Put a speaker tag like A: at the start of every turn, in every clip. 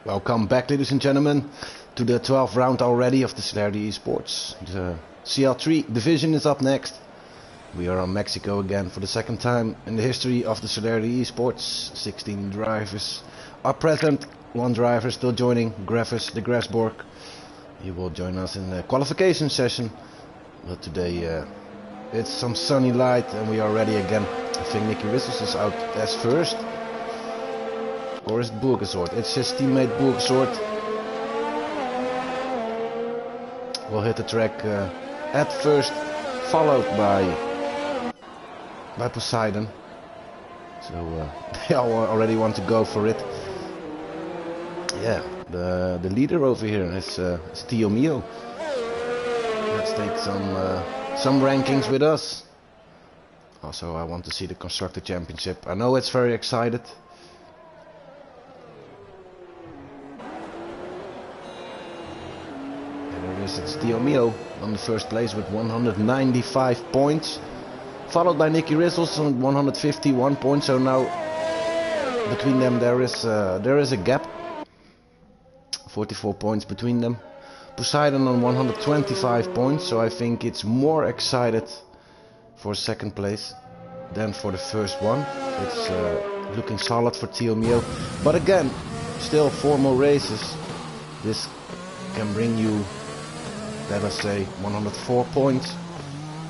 A: Welcome back, ladies and gentlemen, to the 12th round already of the Celerity eSports. The CL-3 division is up next. We are on Mexico again for the second time in the history of the Celerity eSports. 16 drivers are present, one driver still joining, Greffus de Grasborg. He will join us in the qualification session, but today it's some sunny light and we are ready again. I think Nicky Rissels is out as first. Or is it Burgersort? It's his teammate Burgersort. Will hit the track at first, followed by Poseidon. So they all already want to go for it. Yeah, the leader over here is Tio Mio. Let's take some rankings with us. Also, I want to see the Constructor Championship. I know it's very excited. It's Tio Mio on the first place with 195 points, followed by Nicky Rissels on 151 points. So now between them there is a gap, 44 points between them. Poseidon on 125 points, so I think it's more excited for second place than for the first one. It's looking solid for Tio Mio, but again, still 4 more races. This can bring you, let us say, 104 points,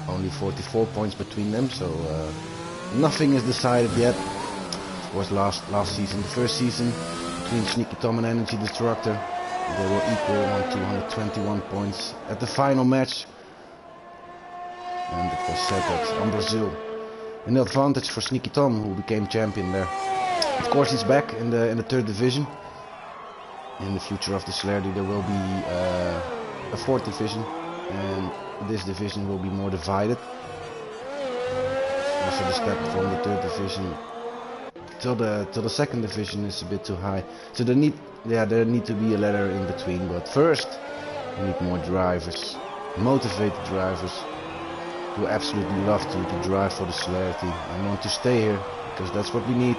A: only 44 points between them, so nothing is decided yet. Of course, last season, the first season between Sneaky Tom and Energy Destructor, they were equal on 221 points at the final match, and it was settled on Brazil. An advantage for Sneaky Tom, who became champion there. Of course, he's back in the third division. In the future of the Celerity, there will be a fourth division, and this division will be more divided. Also, the step from the third division till the second division is a bit too high. So there need to be a ladder in between. But first, we need more drivers, motivated drivers who absolutely love to drive for the Celerity and want to stay here, because that's what we need.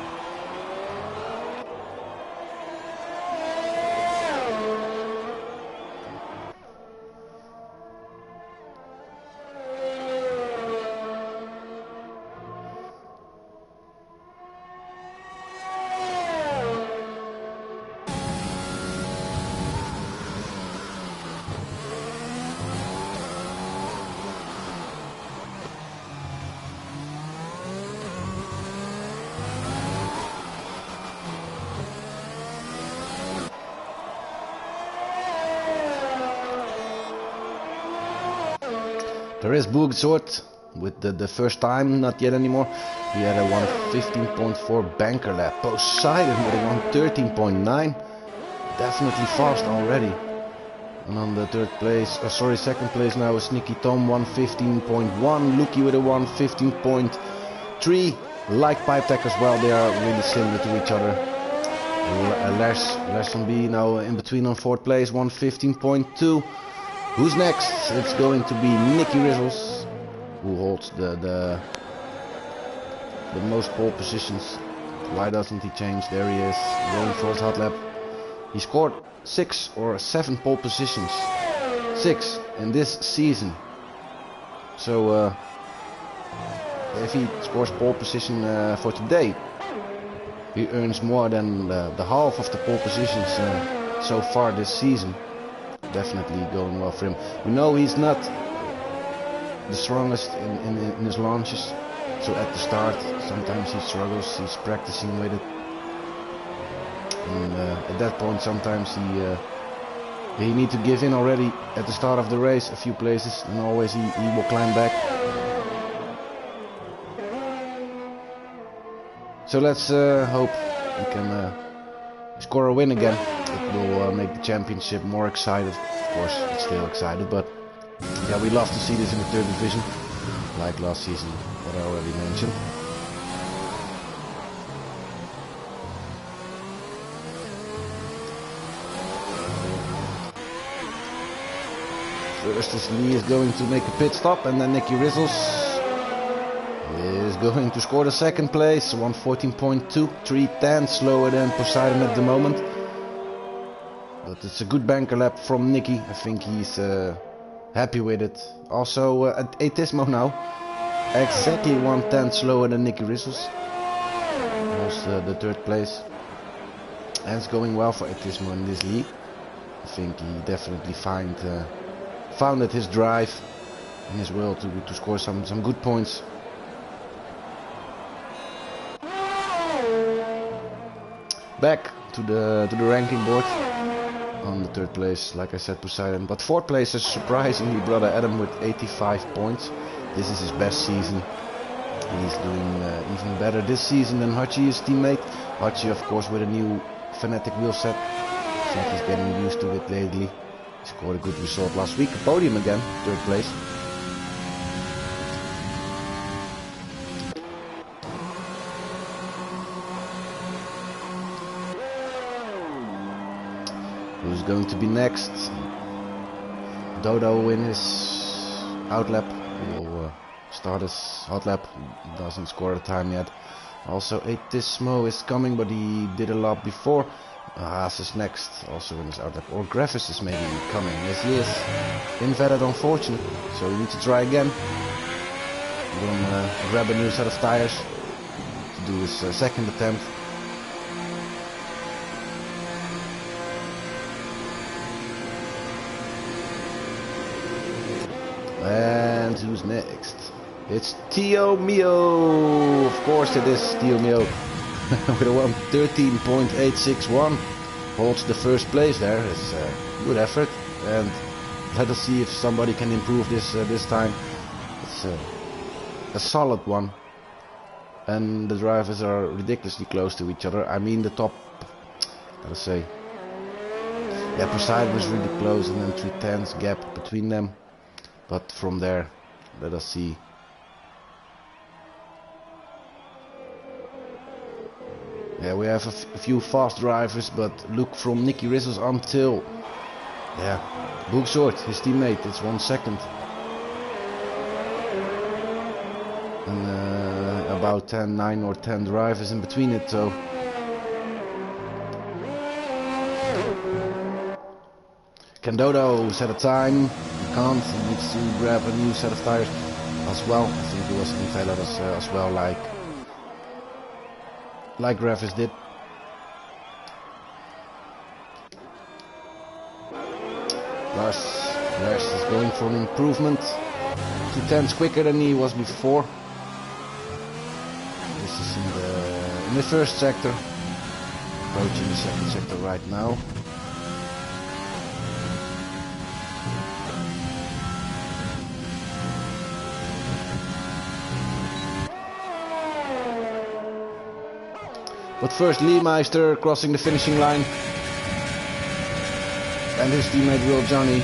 A: There is Burgersort with the first time, not yet anymore. He had a 115.4 banker lap. Poseidon with a 113.9. Definitely fast already. And on the second place now is Sneaky Tom, 115.1. Lucky with a 115.3. Like Pipe Tech as well, they are really similar to each other. Lars on B now in between on fourth place, 115.2. Who's next? It's going to be Nicky Rissels, who holds the most pole positions. Why doesn't he change? There he is, going for his hot lap. He scored 6 or 7 pole positions. 6 in this season. So if he scores pole position for today, he earns more than the half of the pole positions so far this season. Definitely going well for him. We know he's not the strongest in his launches, so at the start sometimes he struggles. He's practicing with it, and at that point sometimes he need to give in already at the start of the race a few places, and always he will climb back. So let's hope he can score a win again. It will make the championship more excited. Of course, it's still excited, but yeah, we love to see this in the third division, like last season, what I already mentioned. First is Lee is going to make a pit stop, and then Nicky Rissels is going to score the second place, 114.2, 3 tenths slower than Poseidon at the moment. But it's a good banker lap from Nicky. I think he's happy with it. Also at Atismo now. Exactly 1/10 slower than Nicky Rizzles. Holds the third place. And it's going well for Atismo in this league. I think he definitely founded his drive and his will to score some good points. Back to the ranking board. On the third place, like I said, Poseidon. But fourth place is surprisingly Brother Adam with 85 points. This is his best season. He's doing even better this season than Hachi, his teammate. Hachi, of course, with a new Fnatic wheel set. I think he's getting used to it lately. He scored a good result last week. A podium again, third place. Who's going to be next? Dodo in his outlap. He will start his hot lap. Doesn't score a time yet. Also Atismo is coming, but he did a lap before. Haas is next, also in his outlap. Or Gravis is maybe coming. Yes, he is. Invalid, unfortunate. So we need to try again. We're gonna grab a new set of tires to do his second attempt. And who's next? It's Tio Mio. Of course it is Tio Mio. With a 1:13.861. Holds the first place there. It's a good effort. And let us see if somebody can improve this time. It's a solid one. And the drivers are ridiculously close to each other. I mean the top, let's say. Yeah, Poseidon was really close, and then 3/10 gap between them. But from there, let us see. Yeah, we have a few fast drivers, but look from Nicky Rizzles until, yeah, Bookshort, his teammate, it's 1 second. And about 9 or 10 drivers in between it, so. Can Dodo set a time? He can't, he needs to grab a new set of tires as well. I think he was invalid as well, like Gravis did. Lars is going for an improvement. 2/10 quicker than he was before. This is in the first sector. Approaching the second sector right now. But first, Leemeister crossing the finishing line. And his teammate Will Johnny.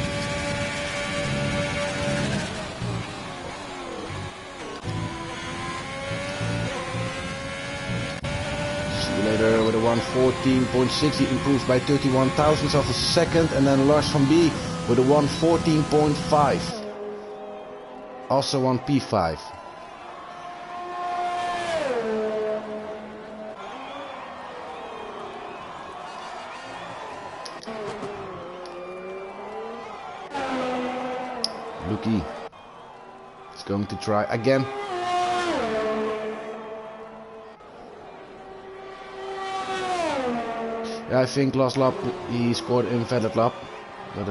A: See you later with a 1:14.6. He improved by 31 thousandths of a second. And then Lars van B with a 1:14.5. Also on P5. Lucky is going to try again. Yeah, I think last lap he scored invalid lap, but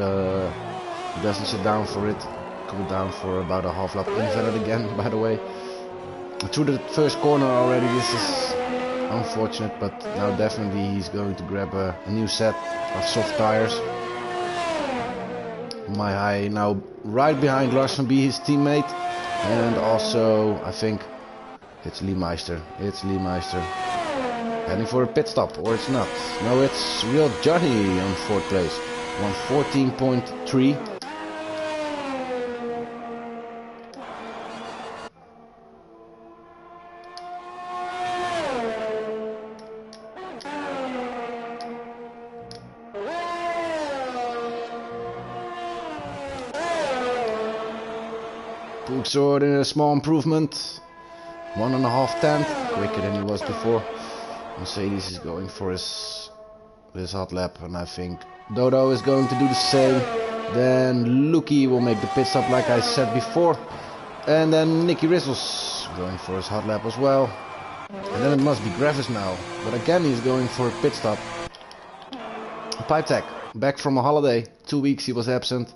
A: he doesn't sit down for it. Cool down for about a half lap. Invalid again, by the way. Through the first corner already. This is unfortunate, but now definitely he's going to grab a new set of soft tires. My high now right behind Lars van B, his teammate, and also I think it's Leemeister. It's Leemeister heading for a pit stop, or it's not. No, it's Real Johnny on fourth place, 1:14.3. Bookshort in a small improvement, 1.5 tenths quicker than he was before. Mercedes is going for his hot lap, and I think Dodo is going to do the same. Then Luki will make the pit stop like I said before. And then Nicky Rizzles going for his hot lap as well. And then it must be Gravis now. But again he's going for a pit stop. Pipe Tech, back from a holiday. 2 weeks he was absent.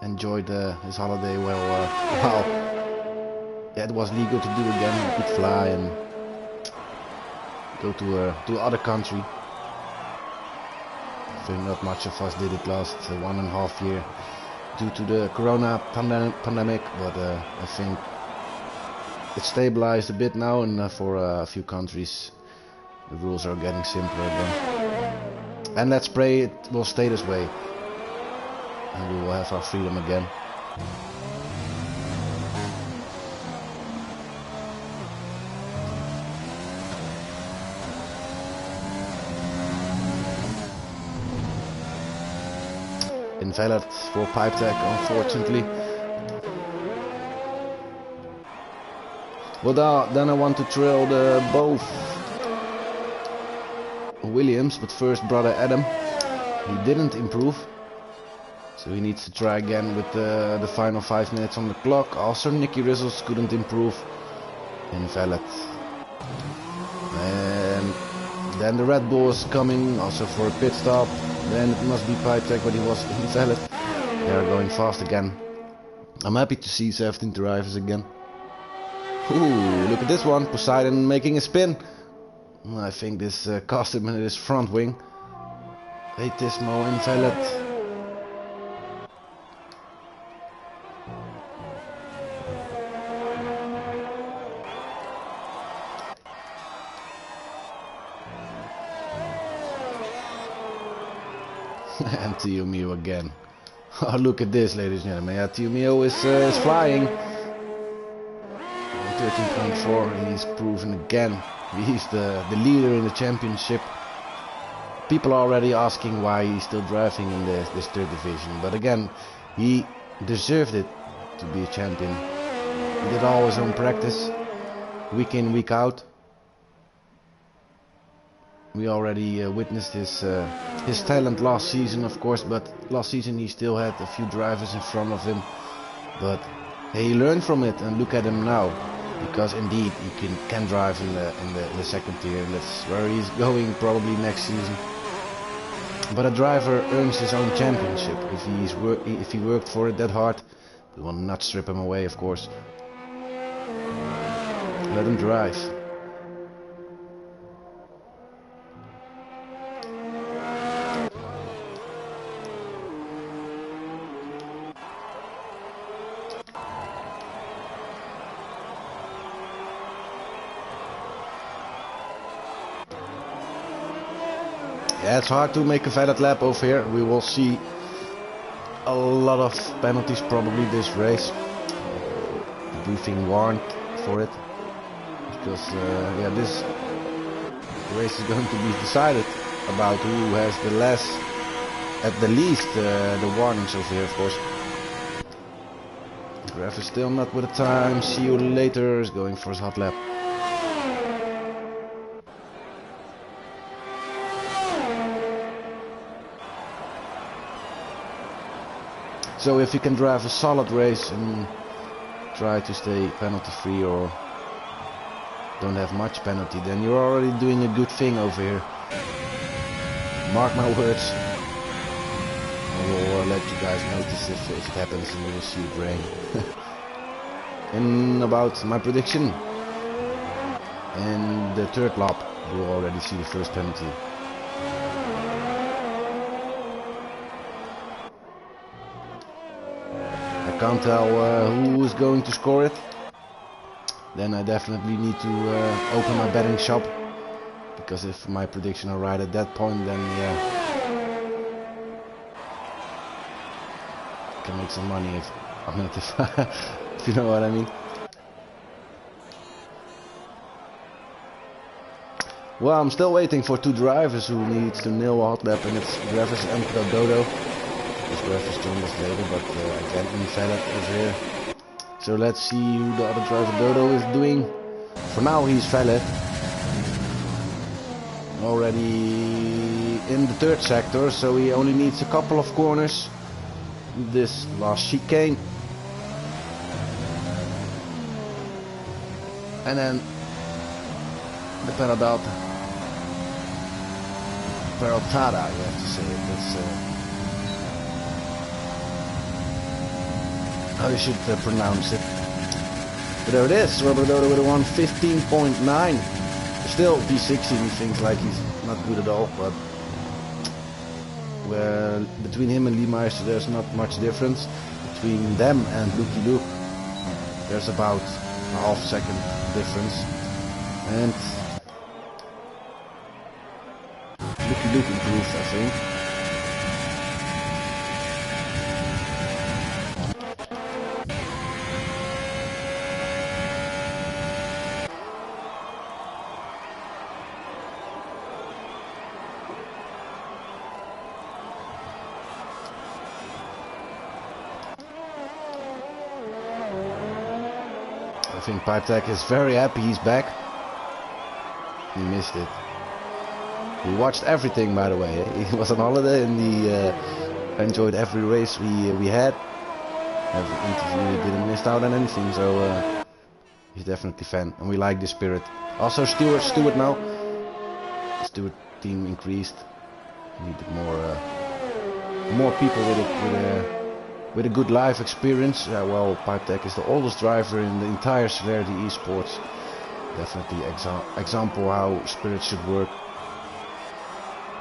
A: Enjoyed his holiday well. Wow. Yeah, it was legal to do again. He could fly and go to other country. I think not much of us did it last 1.5 years due to the corona pandemic, but I think it stabilized a bit now, and for a few countries the rules are getting simpler again. And let's pray it will stay this way and we will have our freedom again. Invalid for Pipe Tech, unfortunately. Well, then I want to trail both Williams, but first brother Adam. He didn't improve, so he needs to try again with the final 5 minutes on the clock. Also Nicky Rizzles couldn't improve. Invalid. And then the Red Bull is coming, also for a pit stop. Then it must be Pipe Tech, but he was invalid. They are going fast again. I'm happy to see 17 drivers again. Ooh, look at this one. Poseidon making a spin. I think this cost him in his front wing. Atismo invalid. And Tio Mio again. Oh, look at this, ladies and gentlemen. Yeah, Tio Mio is flying. 13.4, he's proven again. He's the leader in the championship. People are already asking why he's still driving in this third division. But again, he deserved it to be a champion. He did all his own practice, week in, week out. We already witnessed his talent last season, of course, but last season he still had a few drivers in front of him. But he learned from it, and look at him now, because indeed he can drive in the second tier. That's where he's going probably next season. But a driver earns his own championship if he worked for it that hard. We will not strip him away, of course. Let him drive. Yeah, it's hard to make a valid lap over here. We will see a lot of penalties probably this race. The briefing warned for it, because yeah, this race is going to be decided about who has at the least the warnings over here, of course. Graf is still not with the time. See you later. Is going for his hot lap. So if you can drive a solid race and try to stay penalty free or don't have much penalty, then you're already doing a good thing over here. Mark my words. I will let you guys notice if it happens and you will see it rain. And about my prediction, in the third lap you will already see the first penalty. I can't tell who is going to score it. Then I definitely need to open my betting shop, because if my prediction are right at that point, then yeah, I can make some money if you know what I mean. Well, I'm still waiting for two drivers who needs to nail a hot lap, and it's Gravis and Dodo. Gravis joined us later, but again invalid over here. So let's see who the other driver Dodo is doing. For now he's valid. already in the third sector, so he only needs a couple of corners. This last chicane. And then the Peraltada, you have to say it. That's how you should pronounce it. But there it is, Robert Dodo with a 1:15.9. Still P16, he thinks like he's not good at all, but well, between him and Lee Meister there's not much difference. Between them and Lucky Luke there's about a half-second difference. And Lucky Luke improved, I think. I think Pipetech is very happy he's back. He missed it. He watched everything, by the way. He was on holiday and he enjoyed every race we had. Every interview, he didn't miss out on anything, so he's definitely a fan. And we like this spirit. Also Stewart now. Stewart team increased. Needed more people with a good life experience. Well, Pipetech is the oldest driver in the entire Celerity eSports. Definitely example how spirit should work.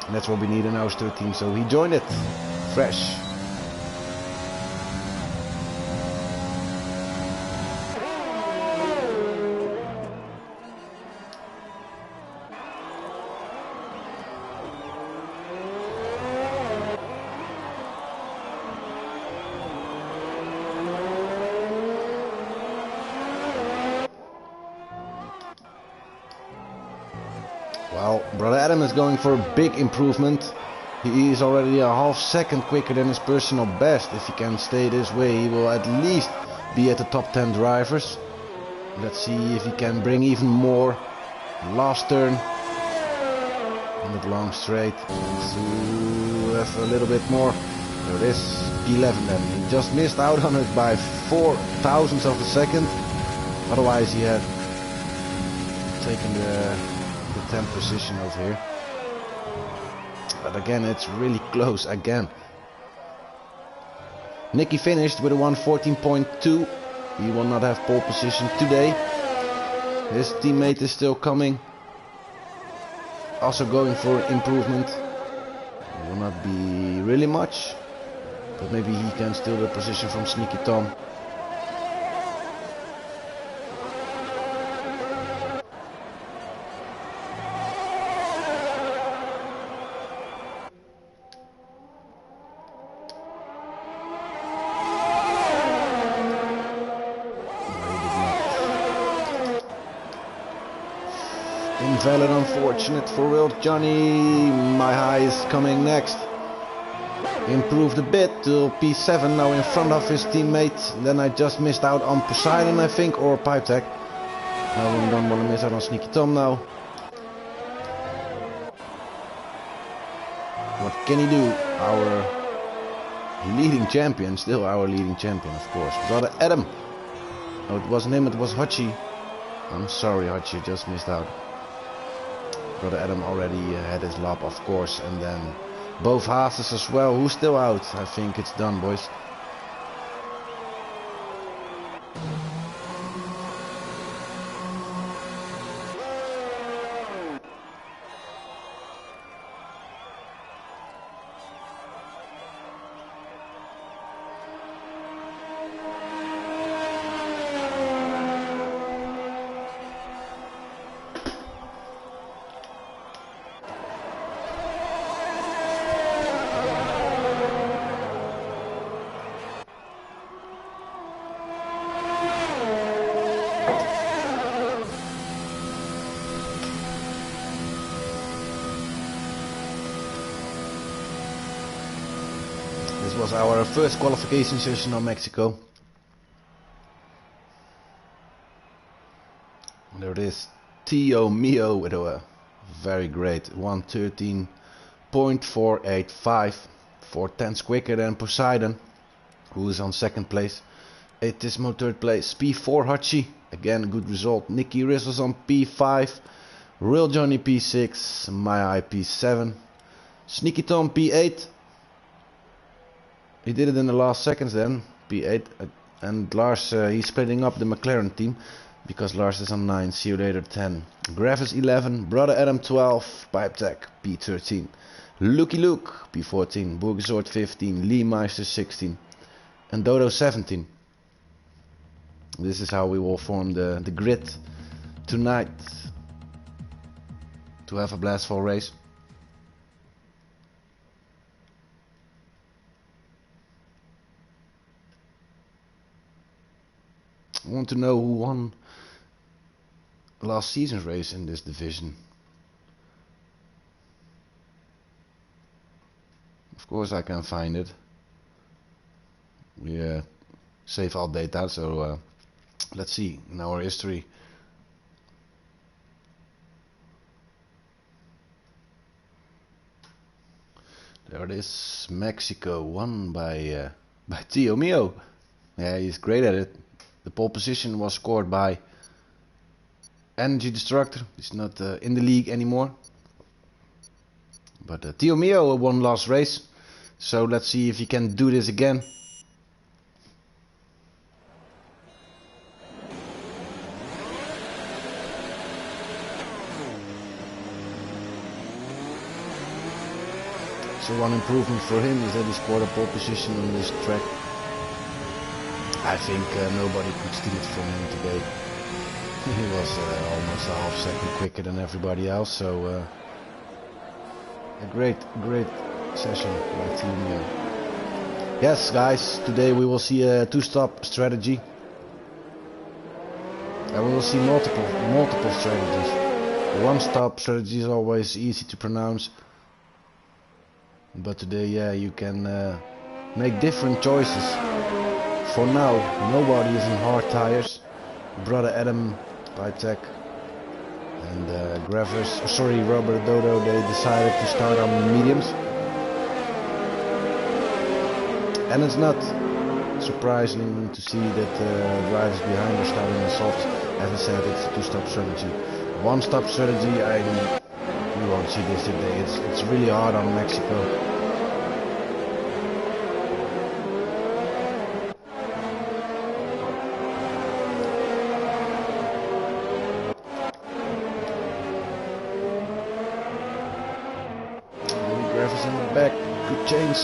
A: And that's what we need in our Stewart team. So he joined it fresh. Well, Brother Adam is going for a big improvement. He is already a half-second quicker than his personal best. If he can stay this way, he will at least be at the top 10 drivers. Let's see if he can bring even more. Last turn. On that long straight. To have a little bit more. There it is. P11 then. He just missed out on it by 4 thousandths of a second. Otherwise he had taken the 10th position over here. But again, it's really close again. Nicky finished with a 1:14.2. He will not have pole position today. His teammate is still coming. Also going for improvement. It will not be really much. But maybe he can steal the position from Sneaky Tom. Invalid, unfortunate for World Johnny. My high is coming next. Improved a bit to P7 now in front of his teammate. Then I just missed out on Poseidon, I think, or Pipetech. I don't want to miss out on Sneaky Tom now. What can he do? Our leading champion, still our leading champion, of course. Brother Adam. No, it wasn't him, it was Hachi. I'm sorry, Hachi, just missed out. Brother Adam already had his lap, of course, and then both Haases as well. Who's still out? I think it's done, boys. This was our first qualification session on Mexico. There it is. Tio Mio with a Very great. 1:13.485. 4/10 quicker than Poseidon, who is on second place. Atismo third place. P4 Hachi, again a good result. Nicky Rizzles on P5. Real Johnny P6. My P7. Sneaky Tom P8. He did it in the last seconds then. P8. And Lars, he's splitting up the McLaren team because Lars is on 9. See you later 10. Gravis 11. Brother Adam 12. Pipe Tech P13. Lucky Luke P14. Burgzord 15. Lee Meister 16. And Dodo 17. This is how we will form the grid tonight to have a blastful race. I want to know who won last season's race in this division. Of course I can find it. We save all data, so let's see in our history. There it is. Mexico won by Tio Mio. Yeah, he's great at it. The pole position was scored by Energy Destructor. He's not in the league anymore. But Tio Mio won last race. So let's see if he can do this again. So one improvement for him is that he scored a pole position on this track. I think nobody could steal it from him today. He was almost a half second quicker than everybody else, so a great session by Team Mio. Yes guys, today we will see a two-stop strategy. And we will see multiple strategies. The one-stop strategy is always easy to pronounce. But today, yeah, you can make different choices. For now, nobody is in hard tires. Brother Adam, Pipe Tech, and Robert Dodo, they decided to start on mediums. And it's not surprising to see that drivers behind are starting on softs. As I said, it's a two-stop strategy. One-stop strategy, you won't see this today. It's really hard on Mexico. Gravis in the back could change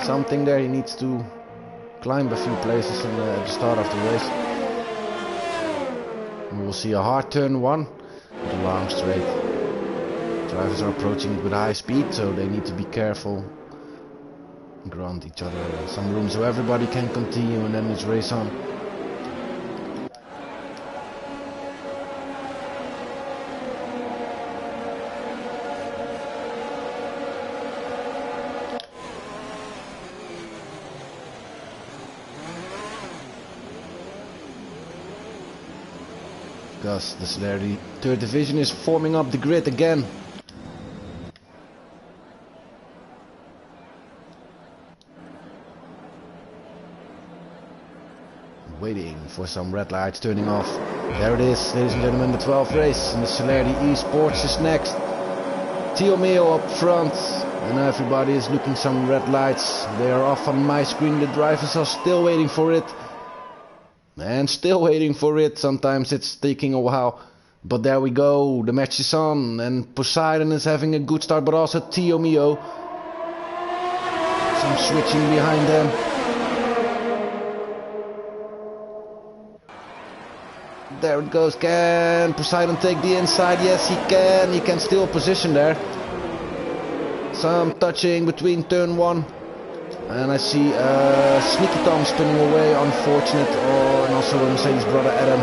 A: something there. He needs to climb a few places at the start of the race. We will see a hard turn 1 with a long straight. Drivers are approaching it with high speed, so they need to be careful and grant each other some room so everybody can continue, and then it's race on. Because the Celerity 3rd division is forming up the grid again. Waiting for some red lights turning off. There it is, ladies and gentlemen, the 12th race, and the Celerity eSports is next. Tio Mio up front, and everybody is looking some red lights. They are off on my screen. The drivers are still waiting for it. And still waiting for it. Sometimes it's taking a while. But there we go. The match is on. And Poseidon is having a good start. But also Tio Mio. Some switching behind them. There it goes. Can Poseidon take the inside? Yes, he can. He can steal position there. Some touching between turn 1. And I see Sneaky Tom spinning away, unfortunate, and also Mercedes brother Adam.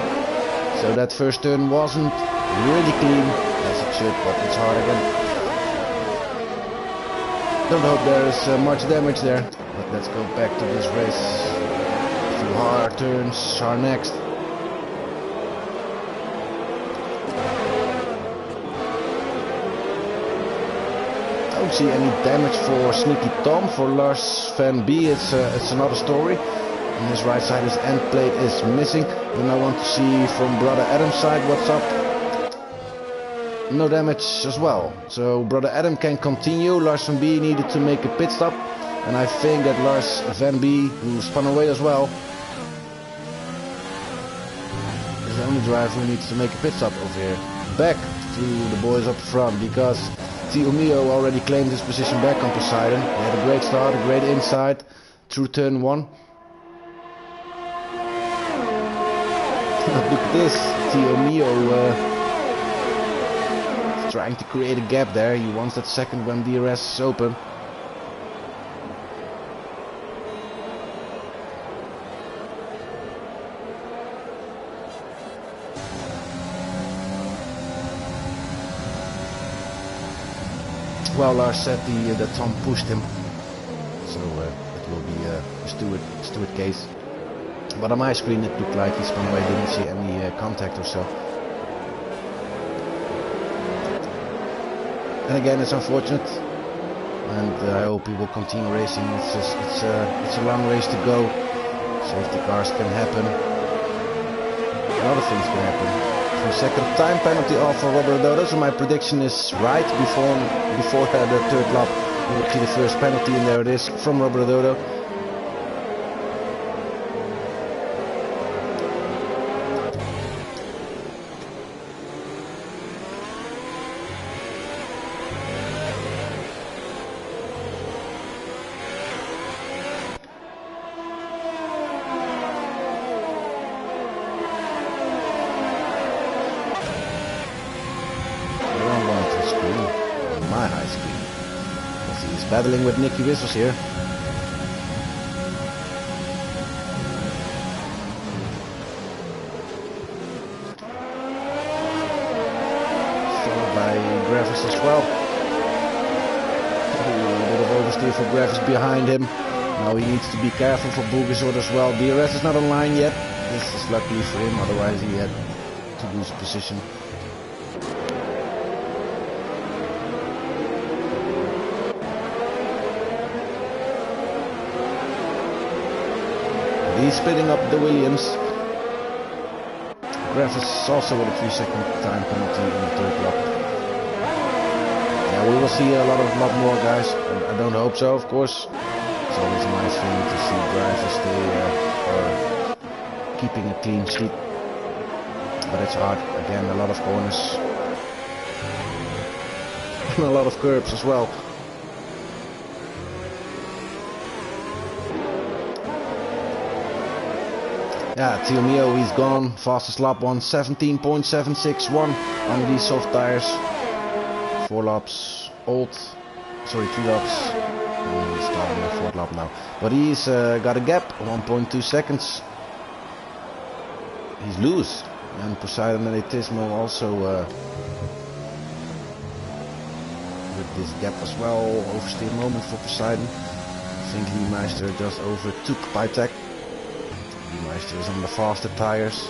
A: So that first turn wasn't really clean, as it should, but it's hard again. Don't hope there is much damage there, but let's go back to this race. A few hard turns are next. Don't see any damage for Sneaky Tom. For Lars Van B, it's another story. On his right side, his end plate is missing. Then I want to see from Brother Adam's side what's up. No damage as well. So Brother Adam can continue. Lars Van B needed to make a pit stop. And I think that Lars Van B, who spun away as well, is the only driver who needs to make a pit stop over here. Back to the boys up front, because Tio Mio already claimed his position back on Poseidon. He had a great start, a great inside through turn 1. Look at this, Tio Mio trying to create a gap there. He wants that second when DRS is open. Well, Lars said that Tom pushed him, so it will be a Stewart case. But on my screen it looked like he spun away, didn't see any contact or so. And again, it's unfortunate, and I hope he will continue racing. It's a long race to go. Safety cars can happen. A lot of things can happen. 3-second time penalty off for Robert Dodo. So my prediction is right. Before the third lap, we will see the first penalty, and there it is from Robert Dodo. Battling with Nicky Whistles here. Followed by Gravis as well. A bit of oversteer for Gravis behind him. Now he needs to be careful for Bulgasort as well. DRS is not online yet. This is lucky for him, otherwise he had to lose position. He's splitting up the Williams. Gravis also with a 3-second time penalty in the third lap. Yeah, we will see a lot more guys. I don't hope so, of course. It's always a nice thing to see drivers stay keeping a clean sheet. But it's hard. Again, a lot of corners. And a lot of curbs as well. Yeah, Tio Mio, he's gone. Fastest lap 1:17.761 on these soft tires. 4 laps old. Sorry, 3 laps. He's starting the 4th lap now. But he's got a gap, 1.2 seconds. He's loose. And Poseidon and Etismo also with this gap as well. Oversteer moment for Poseidon. I think Lee Meister just overtook Pitek. Meister is on the faster tires.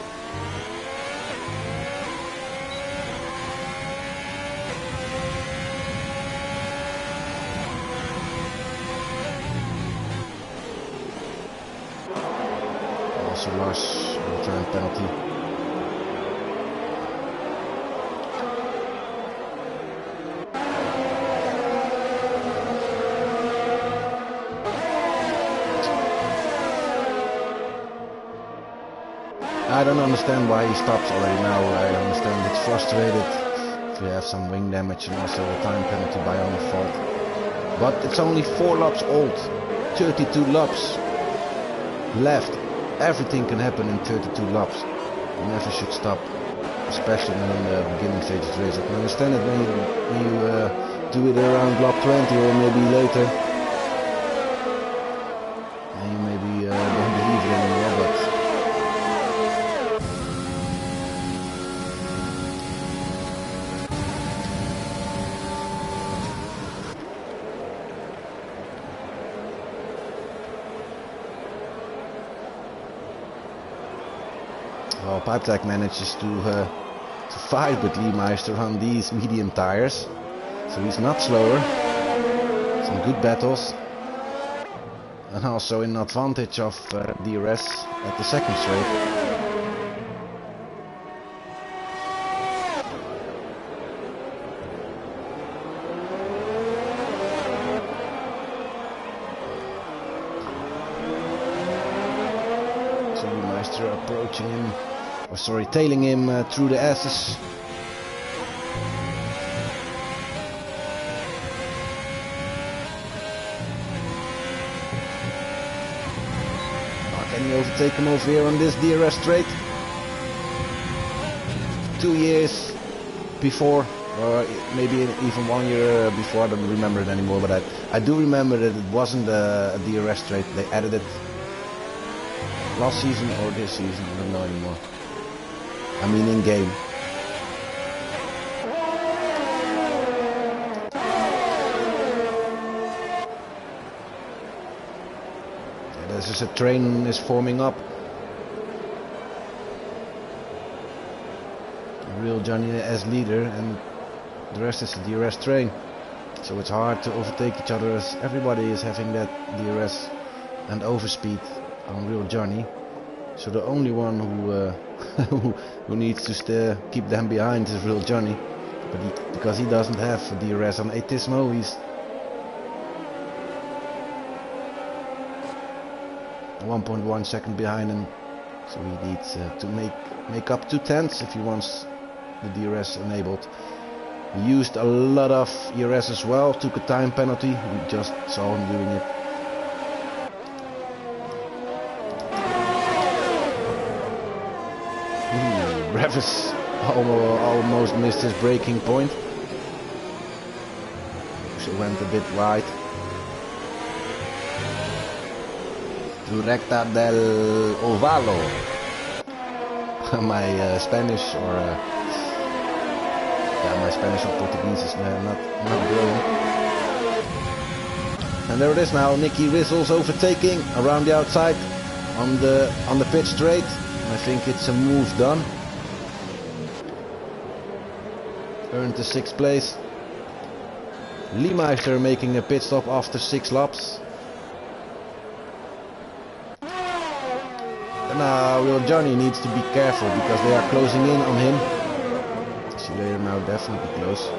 A: Also Lars return penalty. I don't understand why he stops already now. I understand it's frustrated if you have some wing damage and also a time penalty by own fault. But it's only 4 laps old, 32 laps left. Everything can happen in 32 laps. You never should stop, especially in the beginning stages of the race. I can understand it when you do it around lap 20 or maybe later. And you maybe don't believe it anymore, but well, Pitek manages to fight with Lee Meister on these medium tires, so he's not slower. Some good battles. And also in advantage of DRS at the second straight. Meister approaching him, or sorry, tailing him through the S's. Can he overtake him over here on this DRS straight? 2 years before, or maybe even 1 year before, I don't remember it anymore, but I do remember that it wasn't a DRS straight. They added it last season or this season, I don't know anymore. I mean in game. Yeah, there's just a train is forming up. Real Johnny as leader and the rest is a DRS train. So it's hard to overtake each other as everybody is having that DRS and overspeed on Real Johnny. So the only one who who needs to keep them behind is Real Johnny, but because he doesn't have a DRS on Atismo, he's 1.1 second behind him. So he needs to make up 2/10 if he wants the DRS enabled. He used a lot of ERS as well, took a time penalty. We just saw him doing it. Revis almost missed his braking point. So went a bit wide. To Recta del Ovalo. My Spanish or my Spanish or Portuguese is not brilliant. And there it is now. Nicky Whistle's overtaking around the outside on the pit straight. I think it's a move done. Earned the 6th place. Liemeister making a pit stop after 6 laps. And now Real Johnny needs to be careful because they are closing in on him. See, they are now definitely close.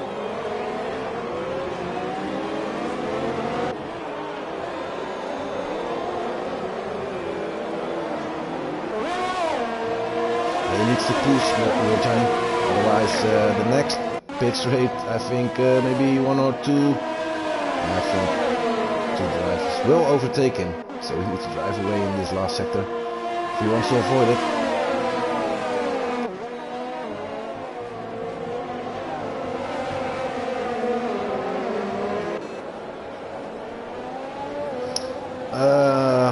A: He needs to push Real Johnny, otherwise the next pit straight, I think maybe 1 or 2. I think 2 drivers will overtake him, so he needs to drive away in this last sector if he wants to avoid it.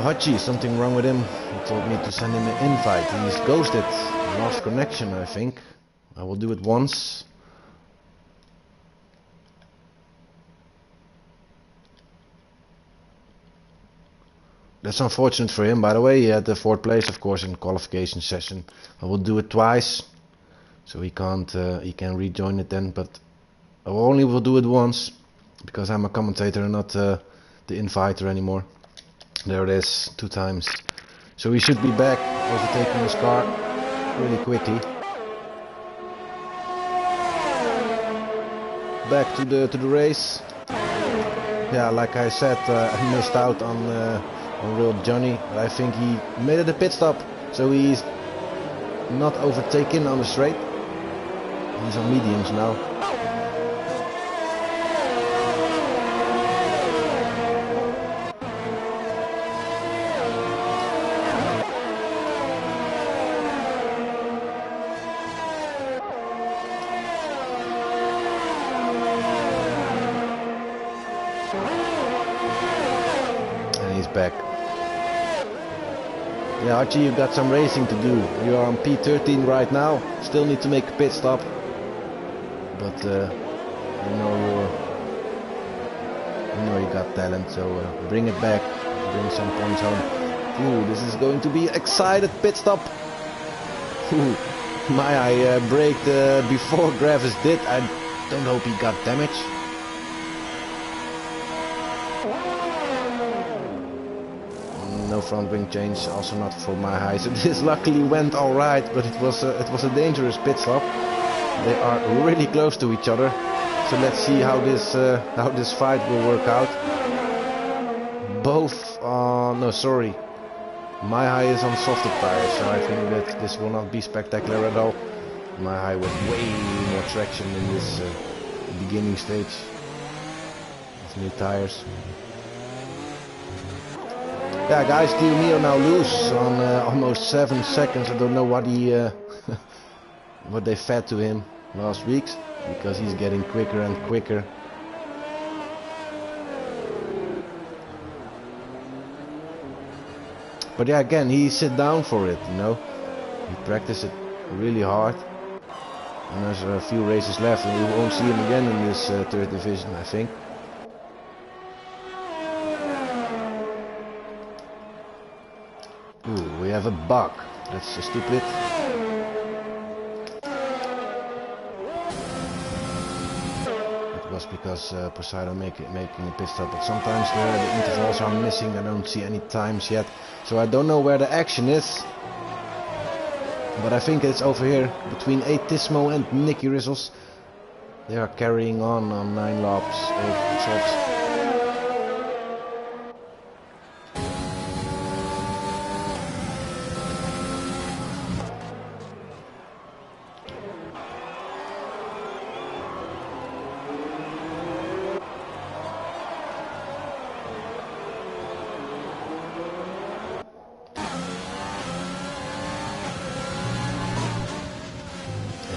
A: Hachi, something wrong with him. He told me to send him an invite. He's ghosted. Lost connection, I think. I will do it once. That's unfortunate for him, by the way. He had the 4th place, of course, in the qualification session. I will do it twice, so he can rejoin it then. But I will do it once because I'm a commentator and not the inviter anymore. There it is, 2 times. So he should be back, overtaking his car really quickly. Back to the race. Yeah, like I said, I missed out on Real Johnny. I think he made it a pit stop, so he's not overtaken on the straight. He's on mediums now. Back. Yeah, Archie, you've got some racing to do. You are on P13 right now. Still need to make a pit stop. But you know you got talent, so bring it back. Bring some points home. Ooh, this is going to be excited pit stop. Ooh, I braked before Gravis did. I don't hope he got damage. front wing change, also not for my high. So this luckily went alright, but it was a dangerous pit stop. They are really close to each other. So let's see how this fight will work out. Both, no, sorry. My high is on softer tires, so I think that this will not be spectacular at all. My high with way more traction in this beginning stage of new tires. Yeah, guys, Mio now lose on almost 7 seconds. I don't know what he, what they fed to him last week, because he's getting quicker and quicker. But yeah, again, he sit down for it, you know. He practiced it really hard. And there's a few races left, and we won't see him again in this third division, I think. Ooh, we have a bug. That's stupid. It was because Poseidon making a pit stop, but sometimes the intervals are missing. I don't see any times yet, so I don't know where the action is. But I think it's over here between Atismo and Nicky Rizzles. They are carrying on 9 laps, 8 softs.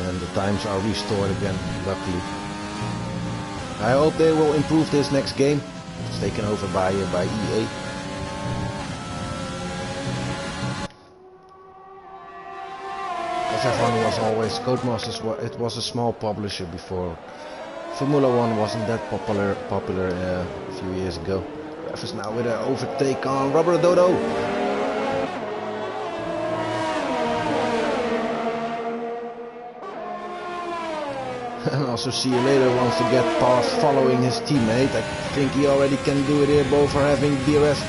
A: And the times are restored again, luckily. I hope they will improve this next game. It's taken over by EA. As everyone was always, Codemasters, it was a small publisher before. Formula 1 wasn't that popular a few years ago. Ref is now with an overtake on Rubber Dodo. And also See You Later wants to get past following his teammate. I think he already can do it here, both are having DRS.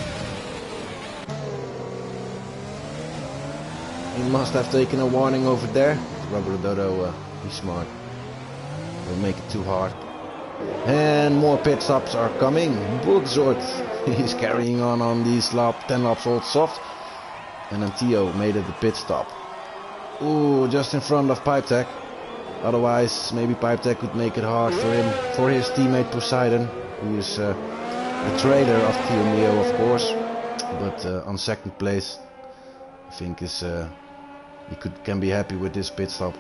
A: He must have taken a warning over there. Rubber Dodo, he's smart. Don't make it too hard. And more pit stops are coming. Boogzort, he's carrying on these 10 laps old soft. And then Theo made it the pit stop. Ooh, just in front of Pipe Tech. Otherwise, maybe Pipe Tech could make it hard for him, for his teammate Poseidon, who is the trailer of Theo, of course. But on second place, I think is he can be happy with this pit stop.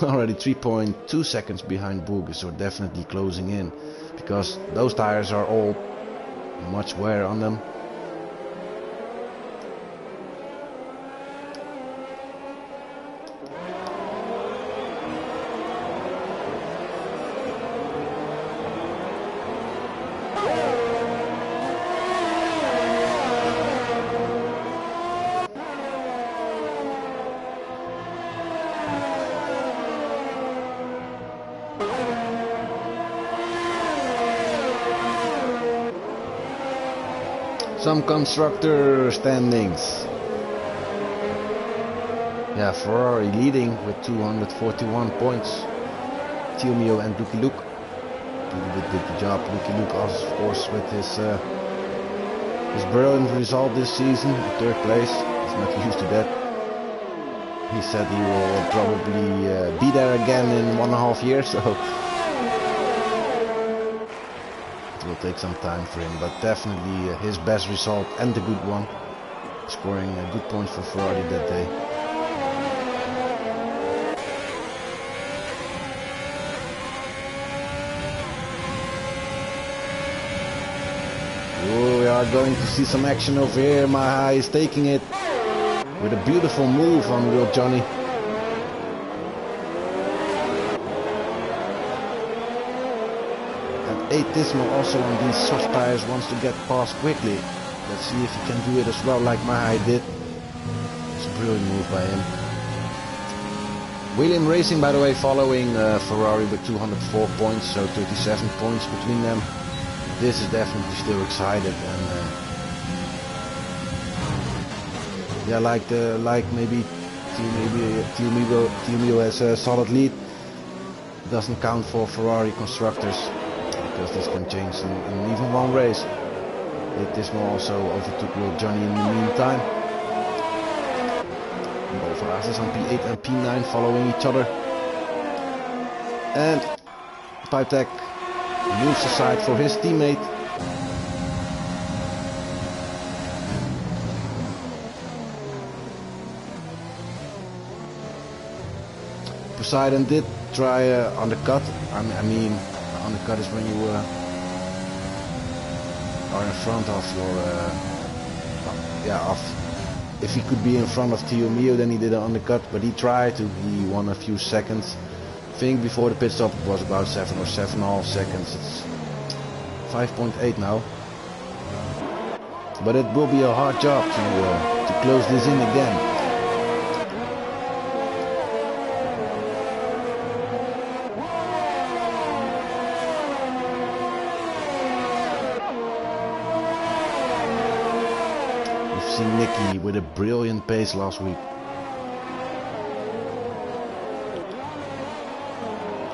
A: Already 3.2 seconds behind Boog, so definitely closing in, because those tires are all much wear on them. Some constructor standings. Yeah, Ferrari leading with 241 points. Mio and Lucky Luke did the job. Lucky Luke, of course, with his brilliant result this season, third place. He's not used to that. He said he will probably be there again in 1.5 years. So it will take some time for him, but definitely his best result and a good one, scoring good points for Ferrari that day. Oh, we are going to see some action over here. My high is taking it with a beautiful move on Real Johnny. Atismo also on these soft tires wants to get past quickly. Let's see if he can do it as well like my high did. It's a brilliant move by him. William Racing, by the way, following Ferrari with 204 points, so 37 points between them. This is definitely still excited, and yeah, like maybe Team has a solid lead. Doesn't count for Ferrari constructors because this can change in even one race. Tismo also overtook Johnny in the meantime. Both races on P8 and P9 following each other. And Pipetek moves aside for his teammate. Poseidon did try undercut. I mean, undercut is when you are in front of your if he could be in front of Tio Mio, then he did an undercut, but he tried to. He won a few seconds. I think before the pit stop it was about 7 or 7.5 seconds. It's 5.8 now, but it will be a hard job to close this in again. Nicky with a brilliant pace last week.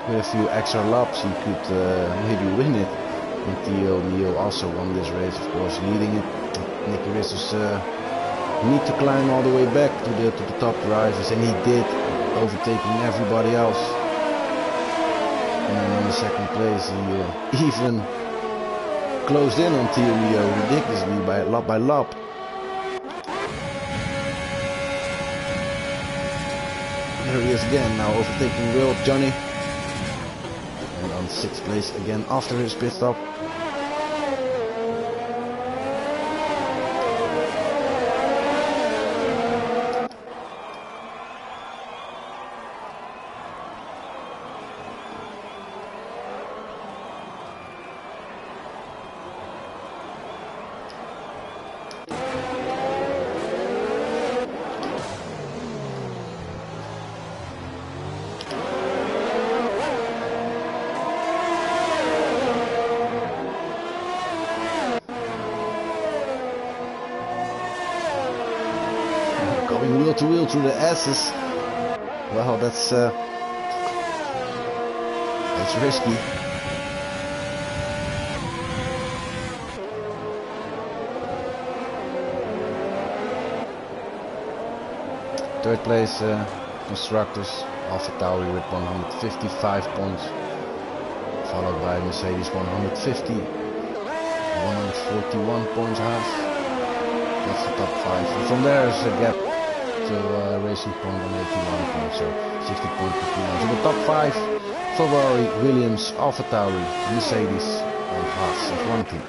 A: With a few extra laps he could maybe win it. And Tio Mio also won this race, of course, leading it. Nicky Ristos need to climb all the way back to the top drivers, and he did, overtaking everybody else. And then in the second place he even closed in on Tio Mio ridiculously by lap. Here he is again, now overtaking Will Johnny. And on 6th place again after his pit stop. Going wheel to wheel through the S's. Well, that's risky. Third place constructors, AlphaTauri with 155 points, followed by Mercedes 150, 141 points Haas. That's the top 5. And from there is a gap to Racing Point on 81 points, so 60 points between them. So the top 5, Ferrari, Williams, AlphaTauri, Mercedes and Haas F1 team.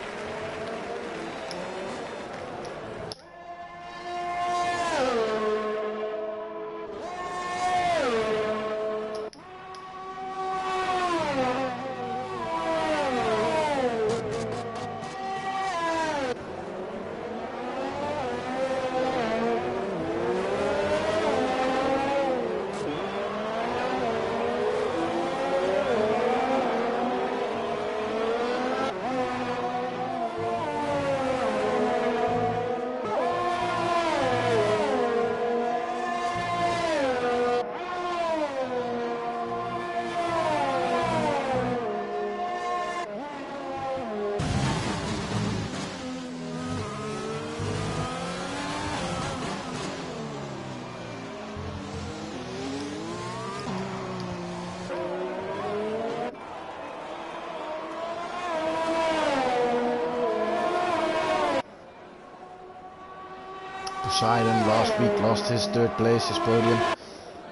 A: Poseidon last week lost his 3rd place, his podium,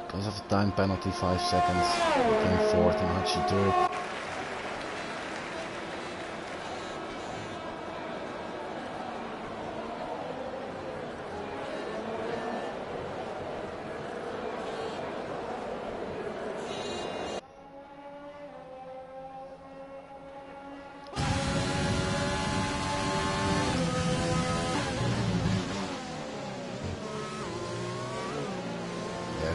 A: because of a time penalty, 5 seconds. Came 4th and Hachi 3rd.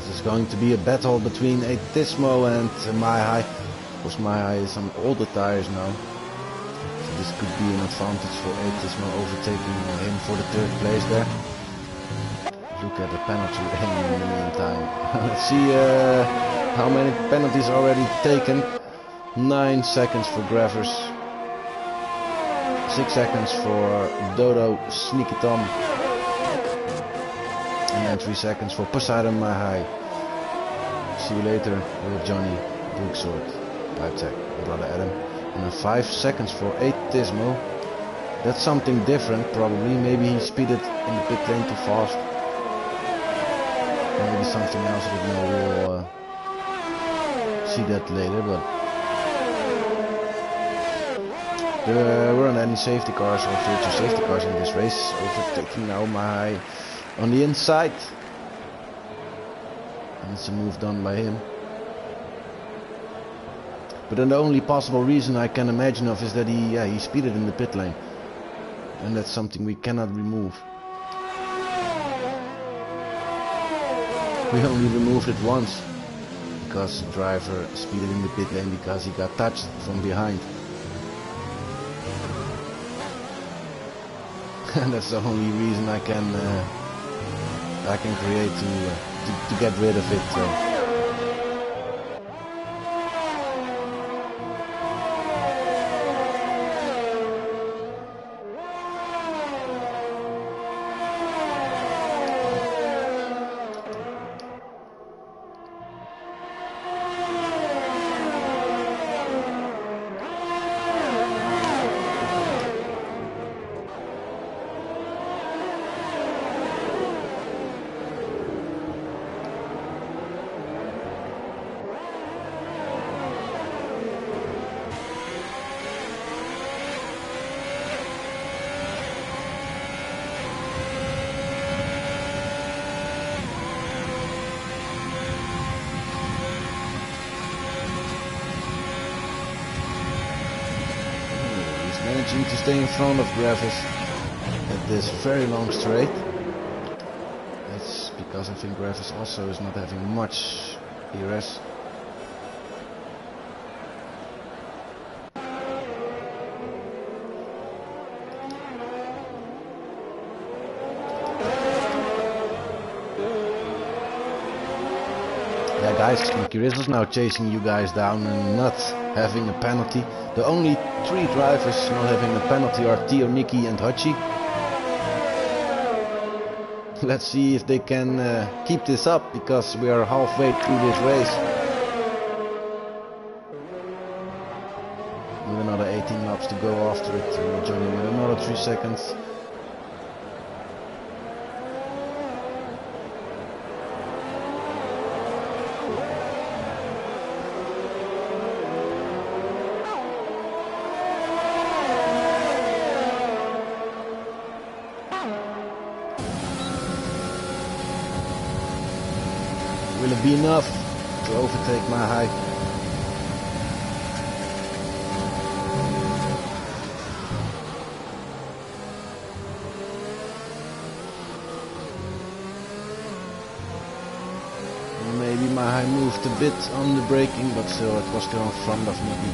A: It's going to be a battle between Tismo and Maihai. Of course, Maihai is on older tires now, so this could be an advantage for Tismo, overtaking him for the 3rd place there. look at the penalty in the meantime. Let's see how many penalties already taken. 9 seconds for Gravers. 6 seconds for Dodo Sneaky Tom. And then 3 seconds for Poseidon Mahai. See you later with Johnny Brooksword. Pipe tech, brother Adam. And then 5 seconds for Atismo. That's something different probably. Maybe he speeded in the pit lane too fast. Maybe something else, I don't know. We'll see that later, but there weren't any safety cars or virtual safety cars in this race. Overtaking now Mahai on the inside. And it's a move done by him. But then the only possible reason I can imagine of is that he speeded in the pit lane. And that's something we cannot remove. We only removed it once. Because the driver speeded in the pit lane because he got touched from behind. And that's the only reason I can create to get rid of it. Managing to stay in front of Gravis at this very long straight. That's because I think Gravis also is not having much ERS. Yeah guys, Curious is now chasing you guys down and not having a penalty. The only 3 drivers not having a penalty are Theo, Nicky and Hachi. Let's see if they can keep this up, because we are halfway through this race. With another 18 laps to go after it, Johnny with another 3 seconds. Will it be enough to overtake Mahai? Maybe Mahai moved a bit on the braking, but still it was still in front of Nicky.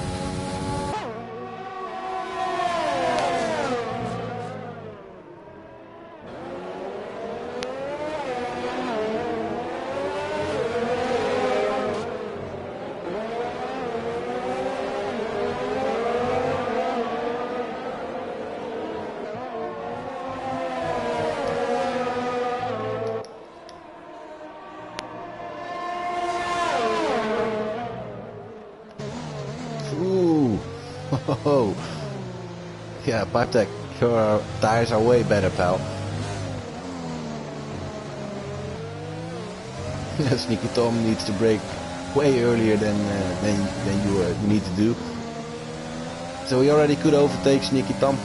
A: Oh, yeah, Pipe Tech, your tires are way better, pal. Sneaky Tom needs to brake way earlier than you need to do. So he already could overtake Sneaky Tom.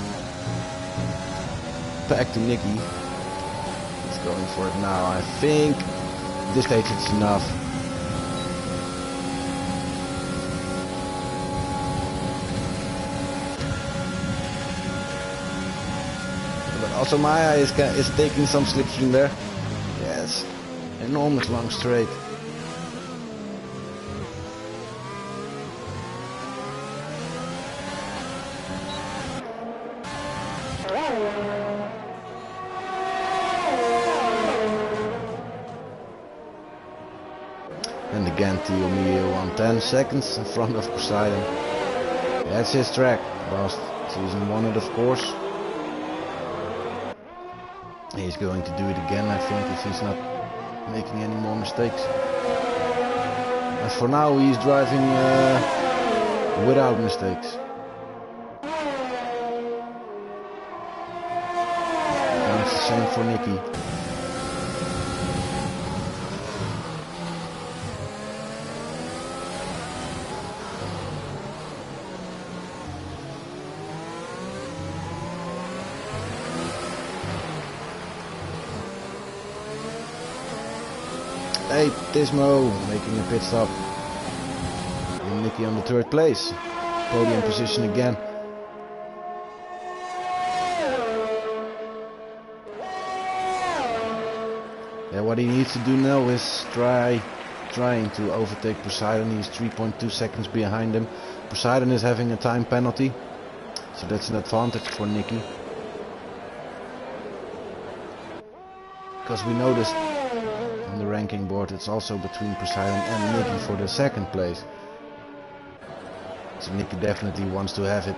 A: Back to Nicky. He's going for it now. I think at this stage it's enough. Also Maya is taking some slipstream there. Yes, enormous long straight. again, Theo 110 seconds in front of Poseidon. That's his track. Last season won it, of course. He's going to do it again, I think, if he's not making any more mistakes. As for now, he's driving without mistakes. And it's the same for Nicky. Hey, Tismo making a pit stop. And Nicky on the 3rd place. Podium position again. Yeah, what he needs to do now is trying to overtake Poseidon. He's 3.2 seconds behind him. Poseidon is having a time penalty, so that's an advantage for Nicky. Because we noticed on the ranking board it's also between Poseidon and Nicky for the 2nd place. So Nicky definitely wants to have it.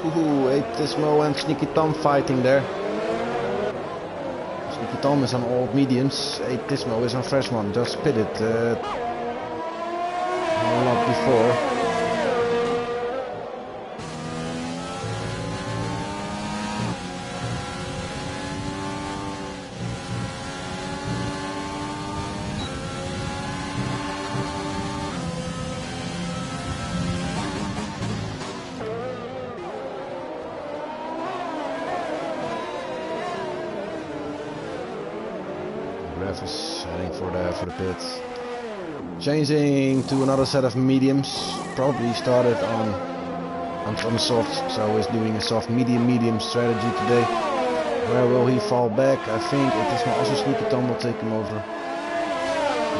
A: Ooh, Tismo and Sneaky Tom fighting there. Sneaky Tom is on old mediums. Tismo is on fresh one. Just pitted a lot before. Is heading for the pits. Changing to another set of mediums. Probably started on soft, so he's doing a soft medium strategy today. Where will he fall back? I think it is also Sneaky Tom will take him over.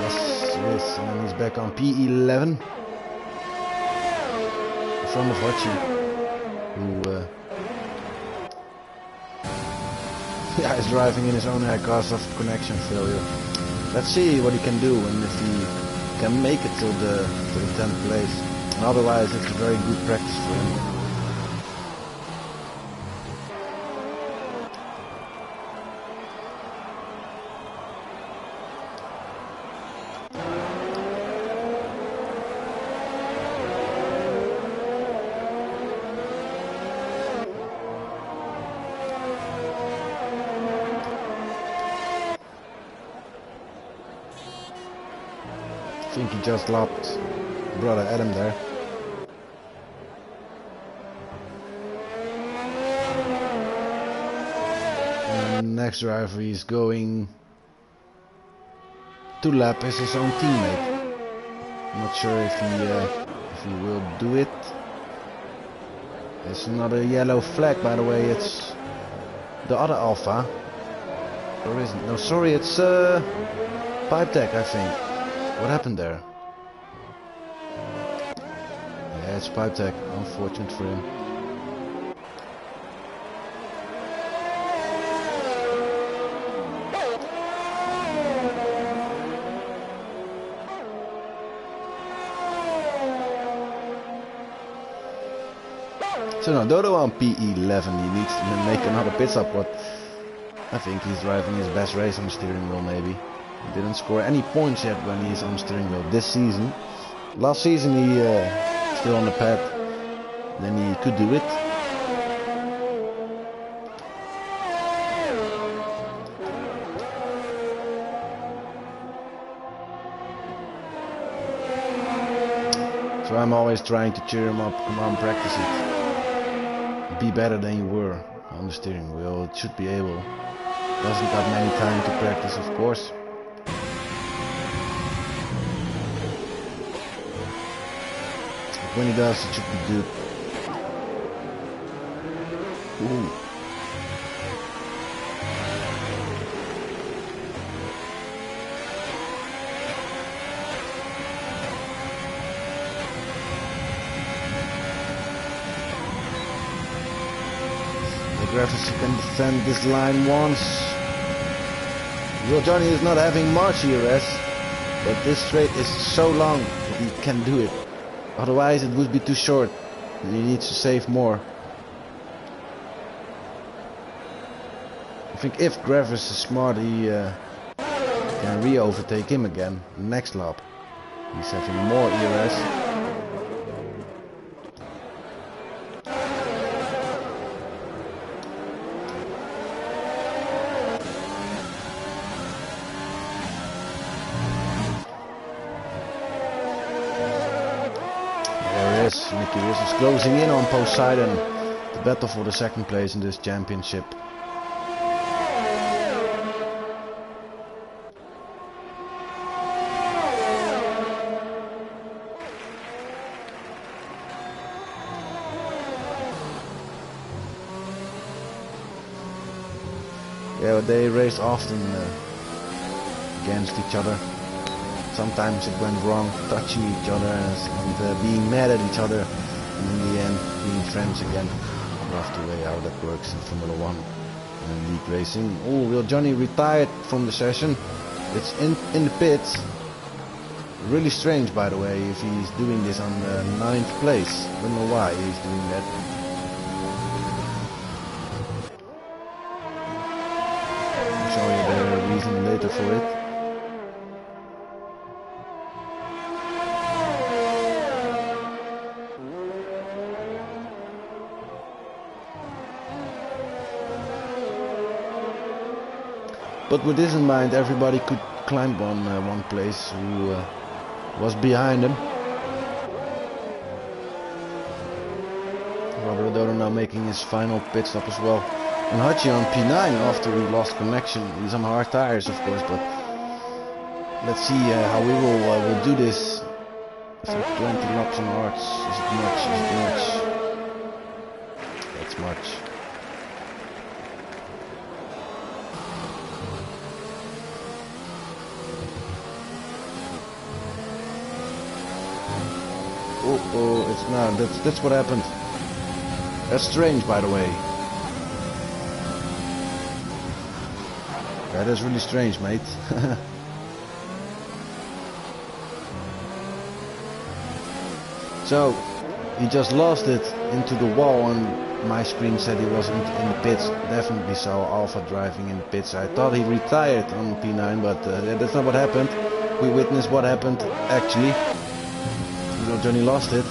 A: Yes, it is. And then he's back on P11 in front of Hachi, who yeah, he's driving in his own air cause of connection failure. Let's see what he can do and if he can make it to the 10th place. And otherwise, it's a very good practice for him. I think he just lapped brother Adam there. And next driver he's going to lap is his own teammate. I'm not sure if he will do it. It's not a yellow flag, by the way. It's the other Alpha. Or isn't? No, sorry, it's Pipe Tech, I think. What happened there? Yeah, it's Pipe Tech. Unfortunate for him. So now Dodo on P11, he needs to make another pit stop, but I think he's driving his best race on the steering wheel maybe. He didn't score any points yet when he's on the steering wheel this season. Last season he still on the pad, then he could do it. So I'm always trying to cheer him up, come on, practice it. Be better than you were on the steering wheel. It should be able. Doesn't have many time to practice, of course. But when he does, it should be good. Ooh. McGrath can defend this line once. Well, Johnny is not having much ERS, but this straight is so long that he can do it. Otherwise it would be too short. He needs to save more. I think if Gravis is smart, he can re-overtake him again next lap. He's having more ERS. Nicky Riss is closing in on Poseidon. The battle for the second place in this championship. Yeah, they raced often against each other. Sometimes it went wrong, touching each other and being mad at each other, and in the end being friends again. Rough the way how that works in Formula 1 and league racing. Oh, well, Johnny retired from the session. It's in the pits. Really strange, by the way, if he's doing this on the 9th place. I don't know why he's doing that. I'll show you the reason later for it. But with this in mind, everybody could climb on one place who was behind him. Robert Dodo now making his final pit stop as well. And Hachi on P9 after he lost connection. He's on hard tires, of course, but let's see how we will do this. So 20 laps on hards. Is it much? Is it much? That's much. Oh, it's not. That's what happened. That's strange, by the way. That is really strange, mate. So, he just lost it into the wall, and my screen said he was in the pits. Definitely saw Alpha driving in the pits. I thought he retired on P9, but that's not what happened. We witnessed what happened, actually. Johnny lost it.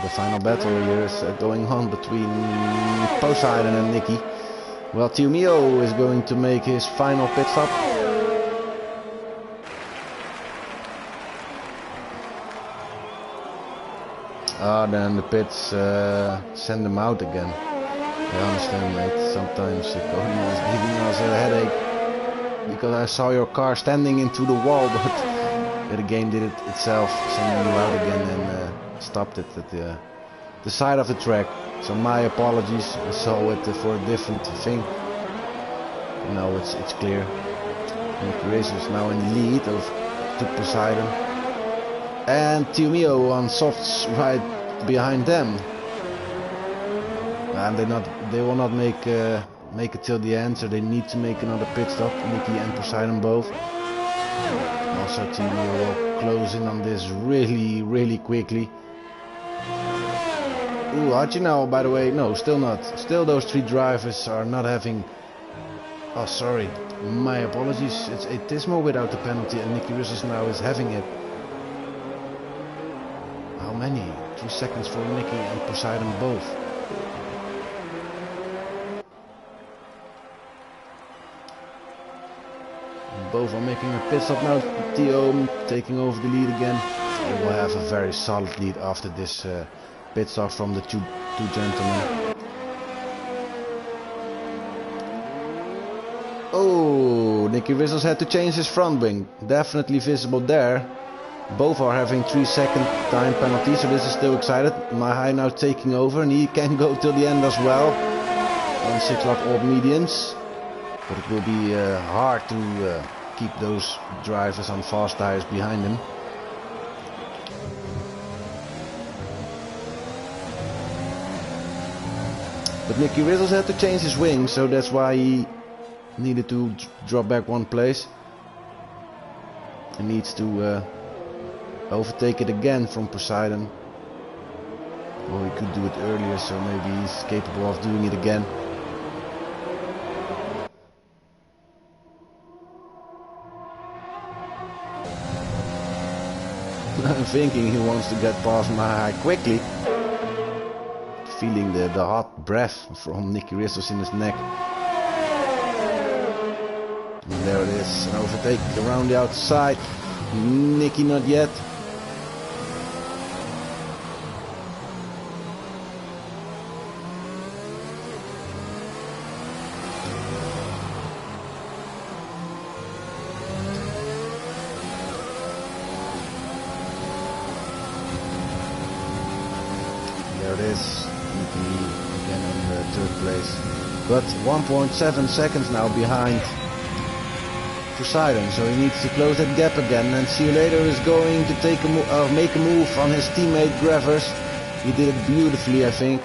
A: The final battle here is going on between Poseidon and Nicky. Well, Tiumio is going to make his final pit stop. Then the pits send him out again. I understand, mate. Sometimes Cody is giving us a headache because I saw your car standing into the wall, but the game did it itself, sending you out again and stopped it at the side of the track. So my apologies. I saw it for a different thing. Now it's clear. Nick Race is now in the lead to Poseidon, and Tiumio on softs right behind them. And they will not make it till the end, so they need to make another pit stop. Nicky and Poseidon both. Also Tiumio will close in on this really quickly. Ooh, Hachi now, by the way, no, still not. Still those three drivers are not having... Oh, sorry. My apologies. It's Tismo without the penalty, and Nicky Russell now is having it. How many? 3 seconds for Nicky and Poseidon both. over, making a pit stop now. Theo taking over the lead again. They will have a very solid lead after this pit stop from the two gentlemen. Oh, Nicky Whistles had to change his front wing. Definitely visible there. Both are having 3-second time penalty, so this is still excited. Mahai now taking over, and he can go till the end as well. On 6-lap old mediums. But it will be hard to keep those drivers on fast tires behind him. But Nicky Whistles had to change his wing, so that's why he needed to drop back one place. He needs to overtake it again from Poseidon. Well, he could do it earlier, so maybe he's capable of doing it again. I'm thinking he wants to get past Mahai quickly. Feeling the hot breath from Nicky Whistles in his neck. And there it is, an overtake around the outside. Nicky not yet. There it is, Nicky again in the third place. But 1.7 seconds now behind Poseidon, so he needs to close that gap again. And Celerity is going to make a move on his teammate Gravers. He did it beautifully, I think.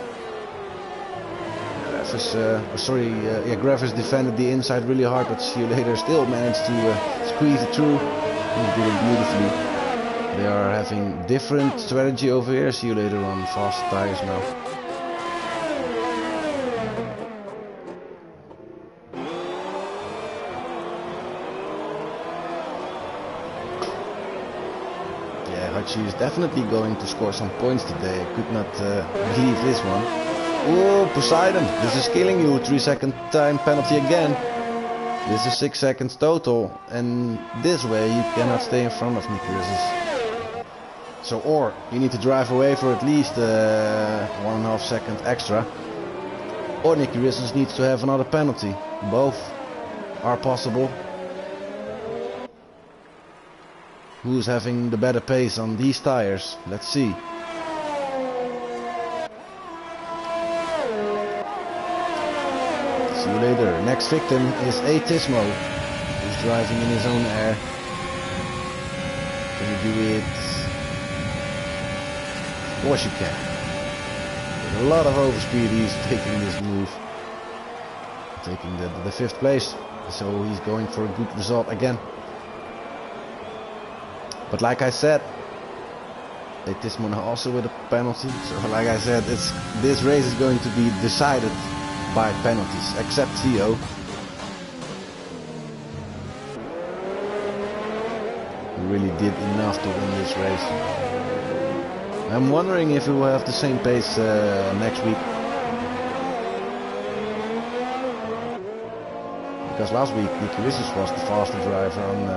A: Gravers defended the inside really hard, but Celerity still managed to squeeze it through. He did it beautifully. They are having different strategy over here. Celerity on fast tires now. She is definitely going to score some points today. I could not believe this one. Oh, Poseidon, this is killing you. 3-second time penalty again. This is 6 seconds total. And this way you cannot stay in front of Nicky Whistles. So, or you need to drive away for at least 1.5 seconds extra. Or Nicky Whistles needs to have another penalty. Both are possible. Who's having the better pace on these tires? Let's see. See you later. Next victim is Atismo, who's driving in his own air. Can you do it? Of course you can. With a lot of overspeed, he's taking this move. Taking the 5th place. So he's going for a good result again. But like I said, Atismo also with a penalty. So like I said, this race is going to be decided by penalties, except Theo. He really did enough to win this race. I'm wondering if we will have the same pace next week. Because last week Nicky Whistles was the faster driver on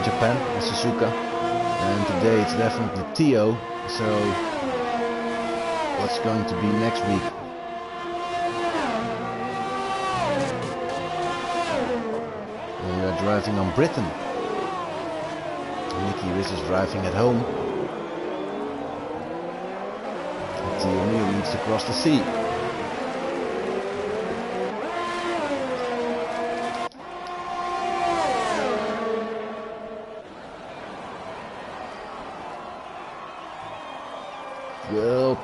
A: Japan, on Suzuka, and today it's definitely Theo. So what's going to be next week? We are driving on Britain. Nicky Whistles driving at home. And Theo needs to cross the sea.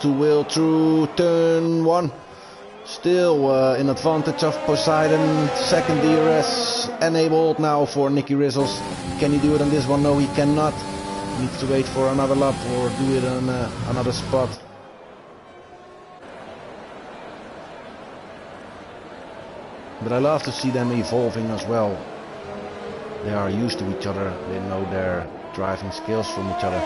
A: Wheel through turn 1. Still in advantage of Poseidon. Second DRS enabled now for Nicky Whistles. Can he do it on this one? No, he cannot. He needs to wait for another lap or do it on another spot. But I love to see them evolving as well. They are used to each other. They know their driving skills from each other.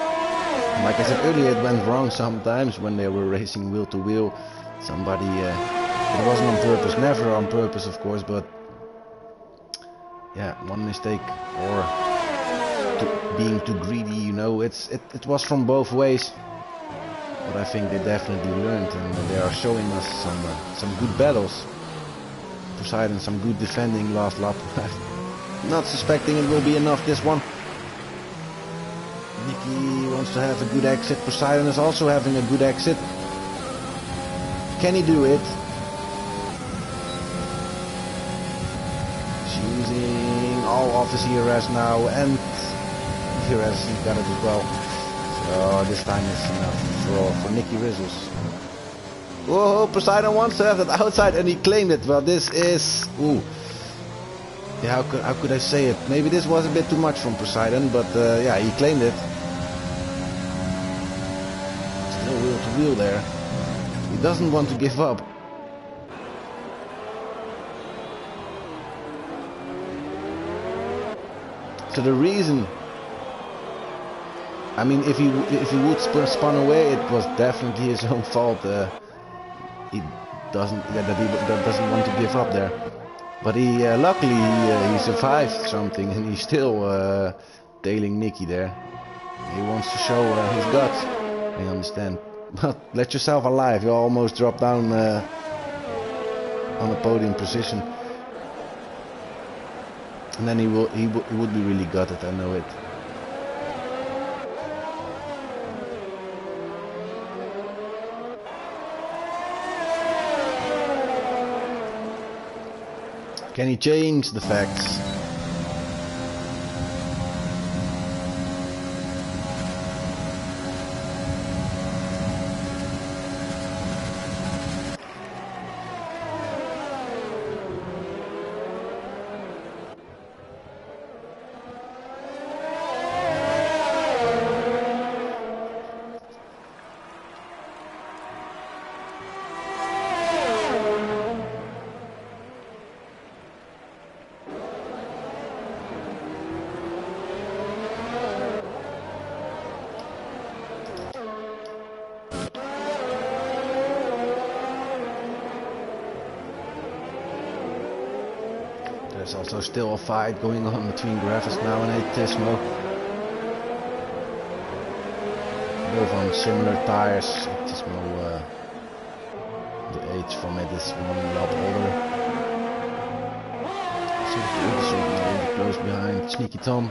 A: Like I said earlier, it went wrong sometimes when they were racing wheel to wheel. Somebody, it wasn't on purpose, never on purpose of course, but yeah, one mistake or being too greedy, you know, it was from both ways. But I think they definitely learned, and they are showing us some good battles. Poseidon, some good defending last lap. Not suspecting it will be enough this one. Nicky wants to have a good exit. Poseidon is also having a good exit. Can he do it? He's using all of his ERS now, and ERS, he got it as well. So this time is enough for Nicky Rizzles. Whoa, Poseidon wants to have that outside, and he claimed it. Well, this is... Ooh. Yeah, how could I say it? Maybe this was a bit too much from Poseidon, but yeah, he claimed it. Still wheel to wheel there. He doesn't want to give up. So the reason... I mean, if he would spun away, it was definitely his own fault. He doesn't want to give up there. But he luckily he survived something, and he's still tailing Nicky there. He wants to show his guts. I understand. But let yourself alive. You almost dropped down on a podium position, and then he would be really gutted. I know it. Can he change the facts? There's also still a fight going on between Gravis now and Atismo. Both on similar tires. Atismo, the age from it is 1 lap older. So really close behind Sneaky Tom.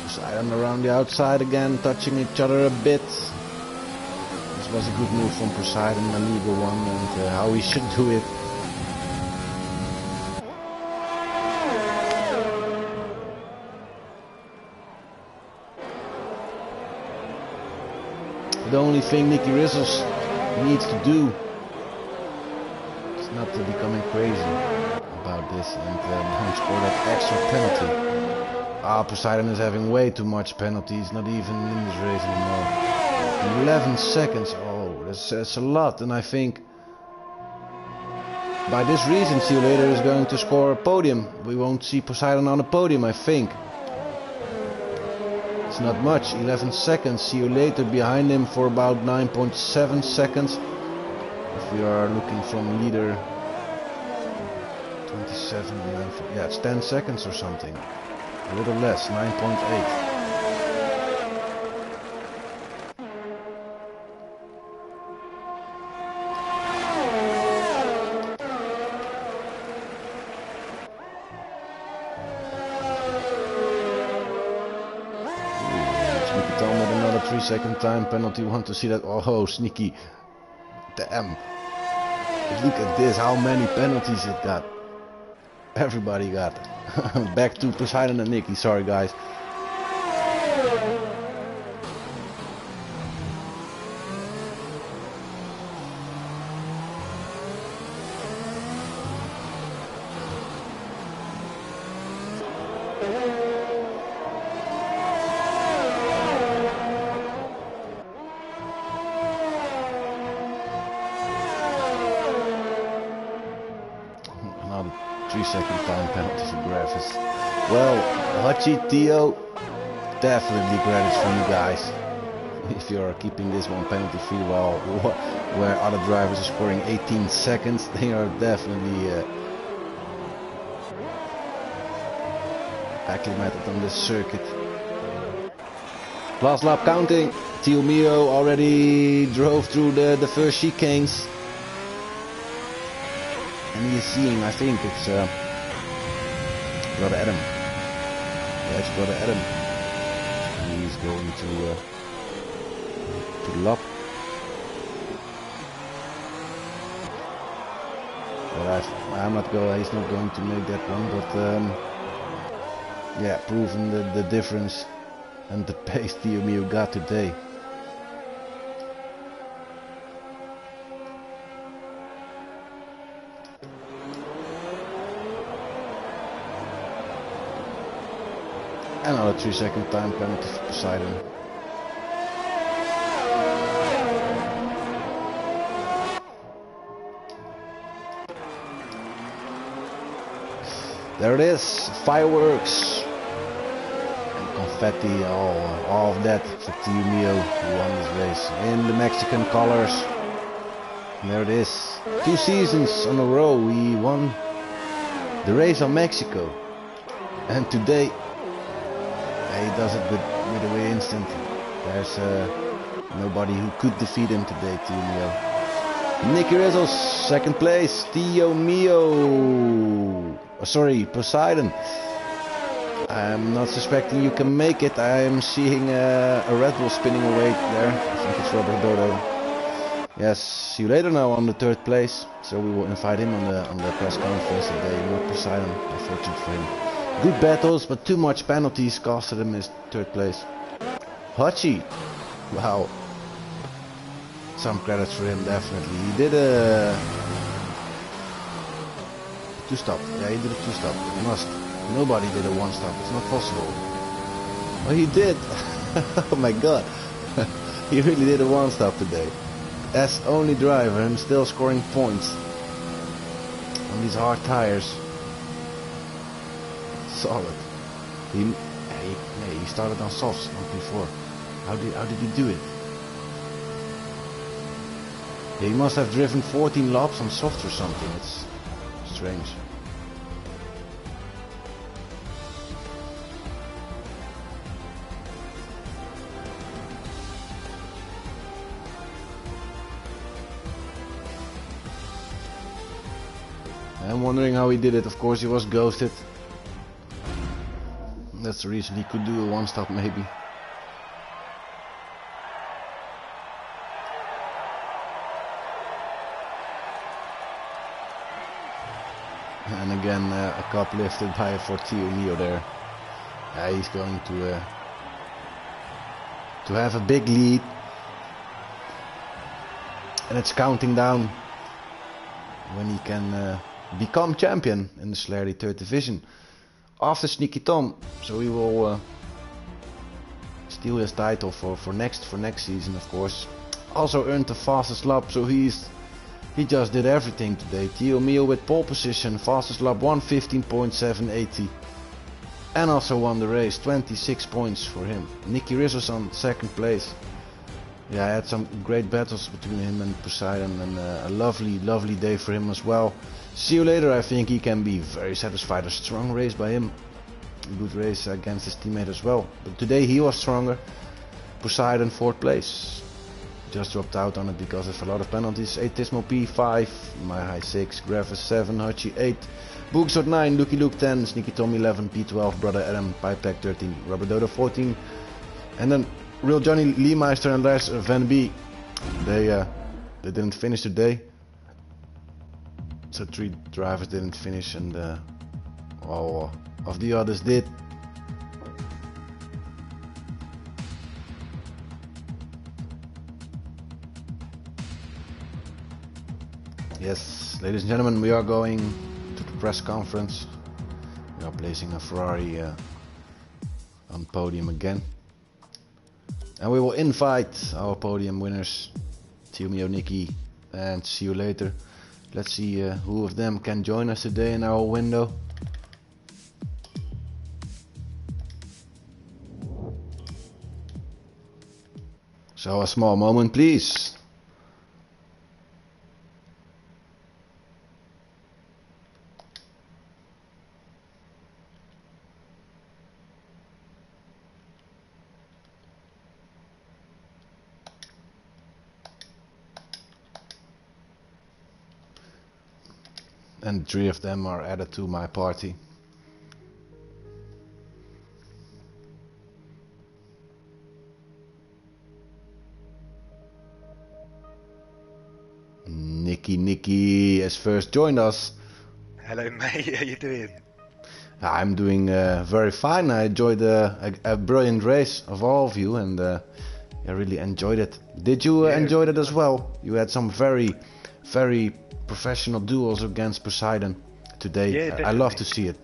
A: Poseidon around the outside again, touching each other a bit. This was a good move from Poseidon, a legal one, and how he should do it. The only thing Nicky Rizzles needs to do is not to becoming crazy about this and don't score that extra penalty. Poseidon is having way too much penalties, not even in this race anymore. 11 seconds, oh, that's a lot, and I think by this reason See You Later is going to score a podium. We won't see Poseidon on a podium, I think. It's not much, 11 seconds, See You Later behind him for about 9.7 seconds. If we are looking from leader 27, yeah, it's 10 seconds or something. A little less, 9.8. Sneaky Tom with another 3-second time penalty. Want to see that? Oh, Sneaky. Damn. Look at this, how many penalties it got. Everybody got. Back to Poseidon and Nicky. Sorry, guys. 3-second time penalty for Gravis. Well, Hachi, Theo, definitely credits for you guys. If you're keeping this one penalty free while where other drivers are scoring 18 seconds, they are definitely acclimated on this circuit. Last lap counting. Theo Mio already drove through the first chicanes. And he is seeing, I think it's Brother Adam. Yeah, it's Brother Adam. He's going to the lap. But he's not going to make that one, but yeah, proving the difference and the pace Theo Mio got today. Another 3-second time penalty for Poseidon. There it is, fireworks and confetti, all of that for Theo Mio, who won this race in the Mexican colors. And there it is, 2 seasons in a row he won the race on Mexico, and today he does it with a instant. There's nobody who could defeat him today, Theo Mio. Nicky Rizzo's second place, Theo Mio. Sorry, Poseidon. I'm not suspecting you can make it. I'm seeing a Red Bull spinning away there. I think it's Robert Dodo. Yes, see you later now on the 3rd place. So we will invite him on the press conference today. Not Poseidon, unfortunate for him. Good battles, but too much penalties costed him his 3rd place. Hachi, wow. Some credits for him, definitely. He did a 2-stop. Yeah, he did a 2-stop. He must. Nobody did a 1-stop. It's not possible. Oh, he did. Oh my god. He really did a 1-stop today. As only driver and still scoring points on these hard tires. Solid. He started on softs, not before. How did he do it? Yeah, he must have driven 14 laps on softs or something. It's strange. I'm wondering how he did it. Of course he was ghosted. That's the reason he could do a 1-stop maybe. And again a cup lifted by for Theo Mio there. He's going to have a big lead. And it's counting down when he can become champion in the Celerity 3rd division. After Sneaky Tom, so he will steal his title for next season, of course. Also earned the fastest lap, so he just did everything today. Theo Mio with pole position, fastest lap 1:15.780, and also won the race. 26 points for him. Nicky Rizzo's on 2nd place. Yeah, I had some great battles between him and Poseidon, and a lovely day for him as well. See you later. I think he can be very satisfied. A strong race by him. A good race against his teammate as well. But today he was stronger. Poseidon 4th place. Just dropped out on it because of a lot of penalties. 8 Tismo P5, My High 6, Gravis 7, Hachi 8, Booksort 9, Lucky Luke 10, Sneaky Tom 11, P12, Brother Adam, Pipepack 13, Rubber Dodo 14, and then Real Johnny Leemeister and Lars Van B. They didn't finish today. So 3 drivers didn't finish, and all of the others did. Yes, ladies and gentlemen, we are going to the press conference. We are placing a Ferrari on podium again. And we will invite our podium winners, Theo Mio, Nicky, and see you later. Let's see who of them can join us today in our window. So a small moment, please. And 3 of them are added to my party. Nicky has first joined us.
B: Hello mate, how you doing?
A: I'm doing very fine. I enjoyed a brilliant race of all of you, and I really enjoyed it. Did you enjoy it as well? You had some very professional duels against Poseidon today.
B: Yeah,
A: I love to see it.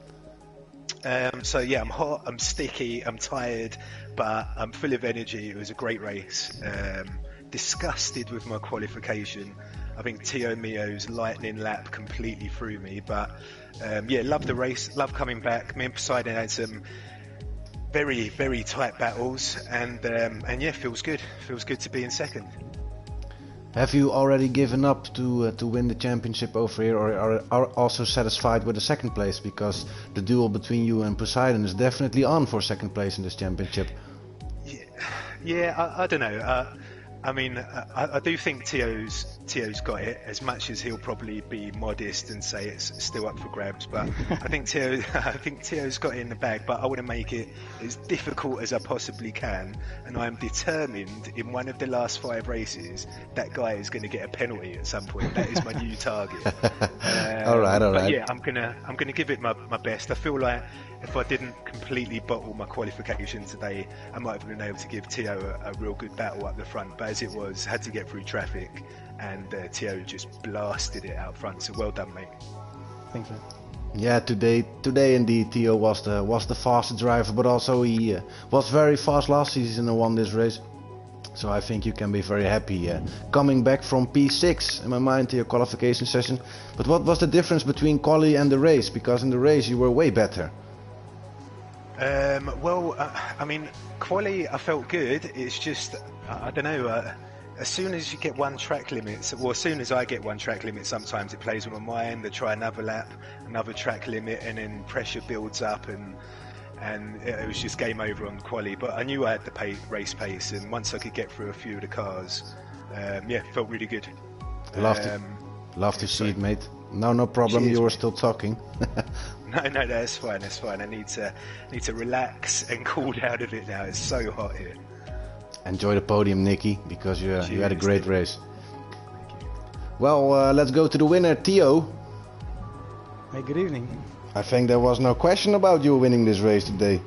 B: So yeah, I'm hot, I'm sticky, I'm tired, but I'm full of energy. It was a great race. Disgusted with my qualification. I think Tio Mio's lightning lap completely threw me, but yeah, love the race, love coming back. Me and Poseidon had some very tight battles, and yeah, feels good to be in second.
A: Have you already given up to win the championship over here, or are also satisfied with the second place? Because the duel between you and Poseidon is definitely on for second place in this championship.
B: Yeah, I don't know. I mean, I do think Tio's got it, as much as he'll probably be modest and say it's still up for grabs. But I think Tio's got it in the bag. But I want to make it as difficult as I possibly can, and I am determined in one of the last 5 races that guy is going to get a penalty at some point. That is my new target.
A: All right.
B: But yeah, I'm gonna give it my best. I feel like if I didn't completely bottle my qualification today, I might have been able to give Tio a real good battle up the front. But as it was, had to get through traffic, and Tio just blasted it out front. So well done, mate.
C: Thanks, man.
A: Yeah, today indeed Tio was the fastest driver, but also he was very fast last season and won this race. So I think you can be very happy coming back from P6 in my mind to your qualification session. But what was the difference between quali and the race? Because in the race you were way better.
B: Well, I mean, quali I felt good. It's just I don't know. As soon as you get one track limit, or as soon as I get one track limit, sometimes it plays on my mind. I try another lap, another track limit, and then pressure builds up, and it was just game over on quali. But I knew I had the race pace, and once I could get through a few of the cars, yeah, felt really good.
A: Love to see it, mate. No problem.
B: Cheers,
A: you were
B: mate.
A: still talking.
B: No, that's fine. I need to relax and cool down a bit now. It's so hot here.
A: Enjoy the podium, Nicky, because you had a great race.
B: Thank you.
A: Well, let's go to the winner, Tio.
C: Hey, good evening.
A: I think there was no question about you winning this race today.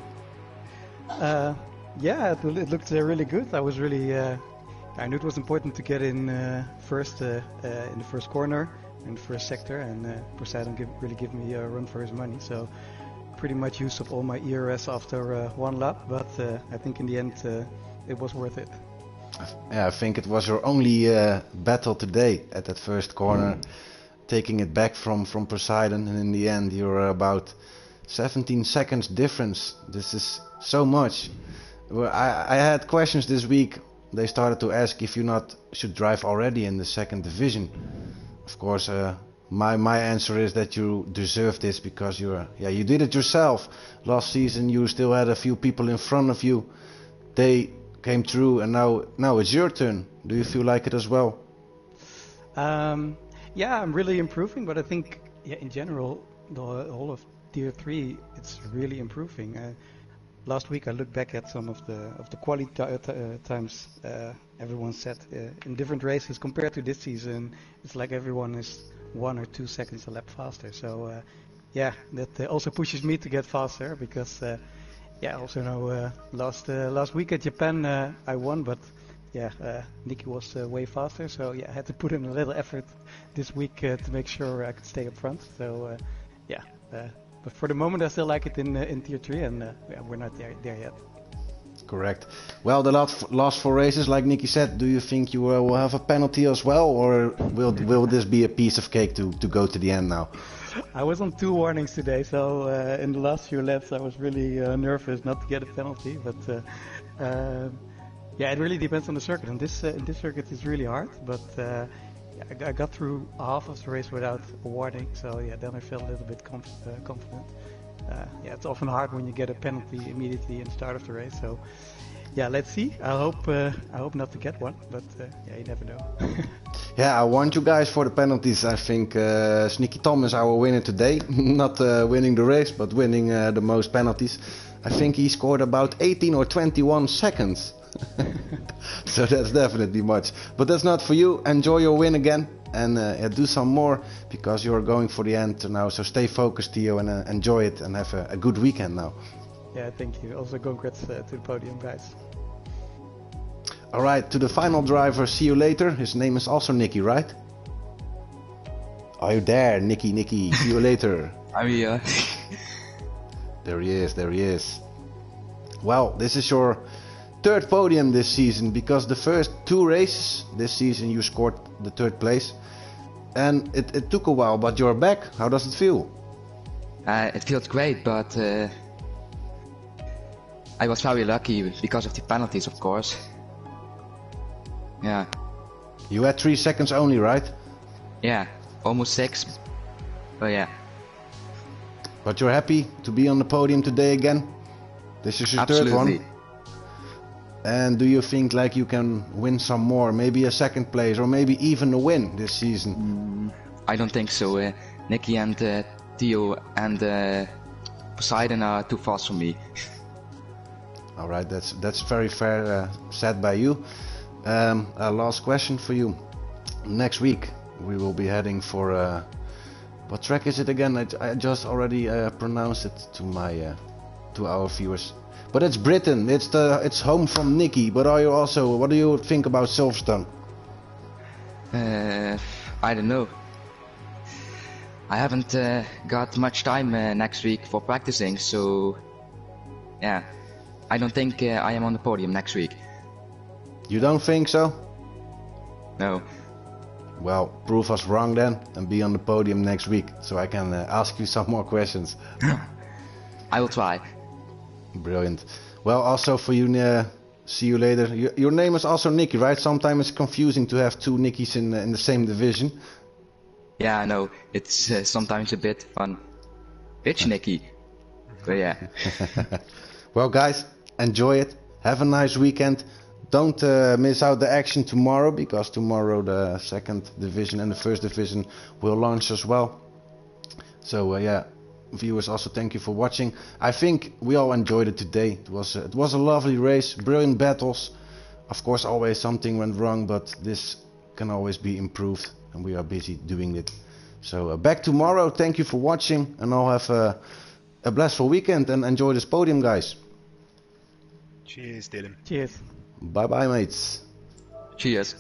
C: Yeah, it looked really good. I was really, I knew it was important to get in first in the first corner, in the first sector, and Poseidon really gave me a run for his money. So pretty much used up all my ERS after one lap, but I think in the end it was worth it.
A: Yeah, I think it was your only battle today at that first corner, taking it back from Poseidon, and in the end you're about 17 seconds difference. This is so much. Well, I had questions this week. They started to ask if you not should drive already in the second division. Of course, my answer is that you deserve this because you did it yourself. Last season you still had a few people in front of you. They came through, and now it's your turn. Do you feel like it as well?
C: Yeah, I'm really improving, but I think in general the whole of Tier 3 it's really improving. Last week I looked back at some of the quality times everyone set in different races compared to this season. It's like everyone is 1 or 2 seconds a lap faster. So yeah, that also pushes me to get faster because yeah, also know last week at Japan I won, but yeah, Nicky was way faster. So yeah, I had to put in a little effort this week to make sure I could stay up front. So yeah. But for the moment, I still like it in Tier 3, and yeah, we're not there yet.
A: Correct. Well, the last 4 races, like Nicky said, do you think you will have a penalty as well, or will this be a piece of cake to go to the end now?
C: I was on 2 warnings today, so in the last few laps I was really nervous not to get a penalty. But yeah, it really depends on the circuit. And this circuit is really hard, but I got through half of the race without a warning, so yeah, then I felt a little bit confident. Yeah, it's often hard when you get a penalty immediately in the start of the race. So yeah, let's see. I hope not to get one, but yeah, you never know.
A: Yeah, I want you guys for the penalties. I think Sneaky Tom is our winner today. Not winning the race, but winning the most penalties. I think he scored about 18 or 21 seconds. So that's definitely much. But that's not for you. Enjoy your win again. And do some more, because you're going for the end now. So stay focused, Theo, and enjoy it, and have a good weekend now.
C: Yeah, thank you. Also, congrats to the podium, guys.
A: All right, to the final driver. See you later. His name is also Nicky, right? Are you there, Nicky? See you later.
D: I'm here.
A: There he is. Well, this is your 3rd podium this season, because the first 2 races this season you scored the 3rd place, and it took a while, but you're back. How does it feel?
D: It feels great, but I was very lucky because of the penalties, of course. Yeah.
A: You had 3 seconds only, right?
D: Yeah, almost 6. But yeah.
A: But you're happy to be on the podium today again? This is your
D: Absolutely.
A: 3rd one? And do you think like you can win some more, maybe a 2nd place, or maybe even a win this season?
D: I don't think so. Nicky and Theo and Poseidon are too fast for me.
A: All right, that's very fair said by you. Last question for you. Next week we will be heading for what track is it again? I just already pronounced it to our viewers. But it's Britain. It's home from Nicky. But what do you think about Silverstone?
D: I don't know. I haven't got much time next week for practicing, so yeah, I don't think I am on the podium next week.
A: You don't think so?
D: No.
A: Well, prove us wrong then, and be on the podium next week, so I can ask you some more questions.
D: I will try.
A: Brilliant. Well, also for you, see you later. Your name is also Nicky, right? Sometimes it's confusing to have 2 Nickies in the same division.
D: Yeah, I know. It's sometimes a bit fun. It's Nicky. But yeah.
A: Well, guys, enjoy it. Have a nice weekend. Don't miss out the action tomorrow, because tomorrow the 2nd division and the 1st division will launch as well. So yeah, viewers, also thank you for watching. I think we all enjoyed it today. It was a lovely race, brilliant battles. Of course, always something went wrong, but this can always be improved, and we are busy doing it. So back tomorrow. Thank you for watching, and I'll have a blissful weekend, and enjoy this podium, guys.
B: Cheers, Dylan.
C: Cheers.
A: Bye bye, mates.
D: Cheers.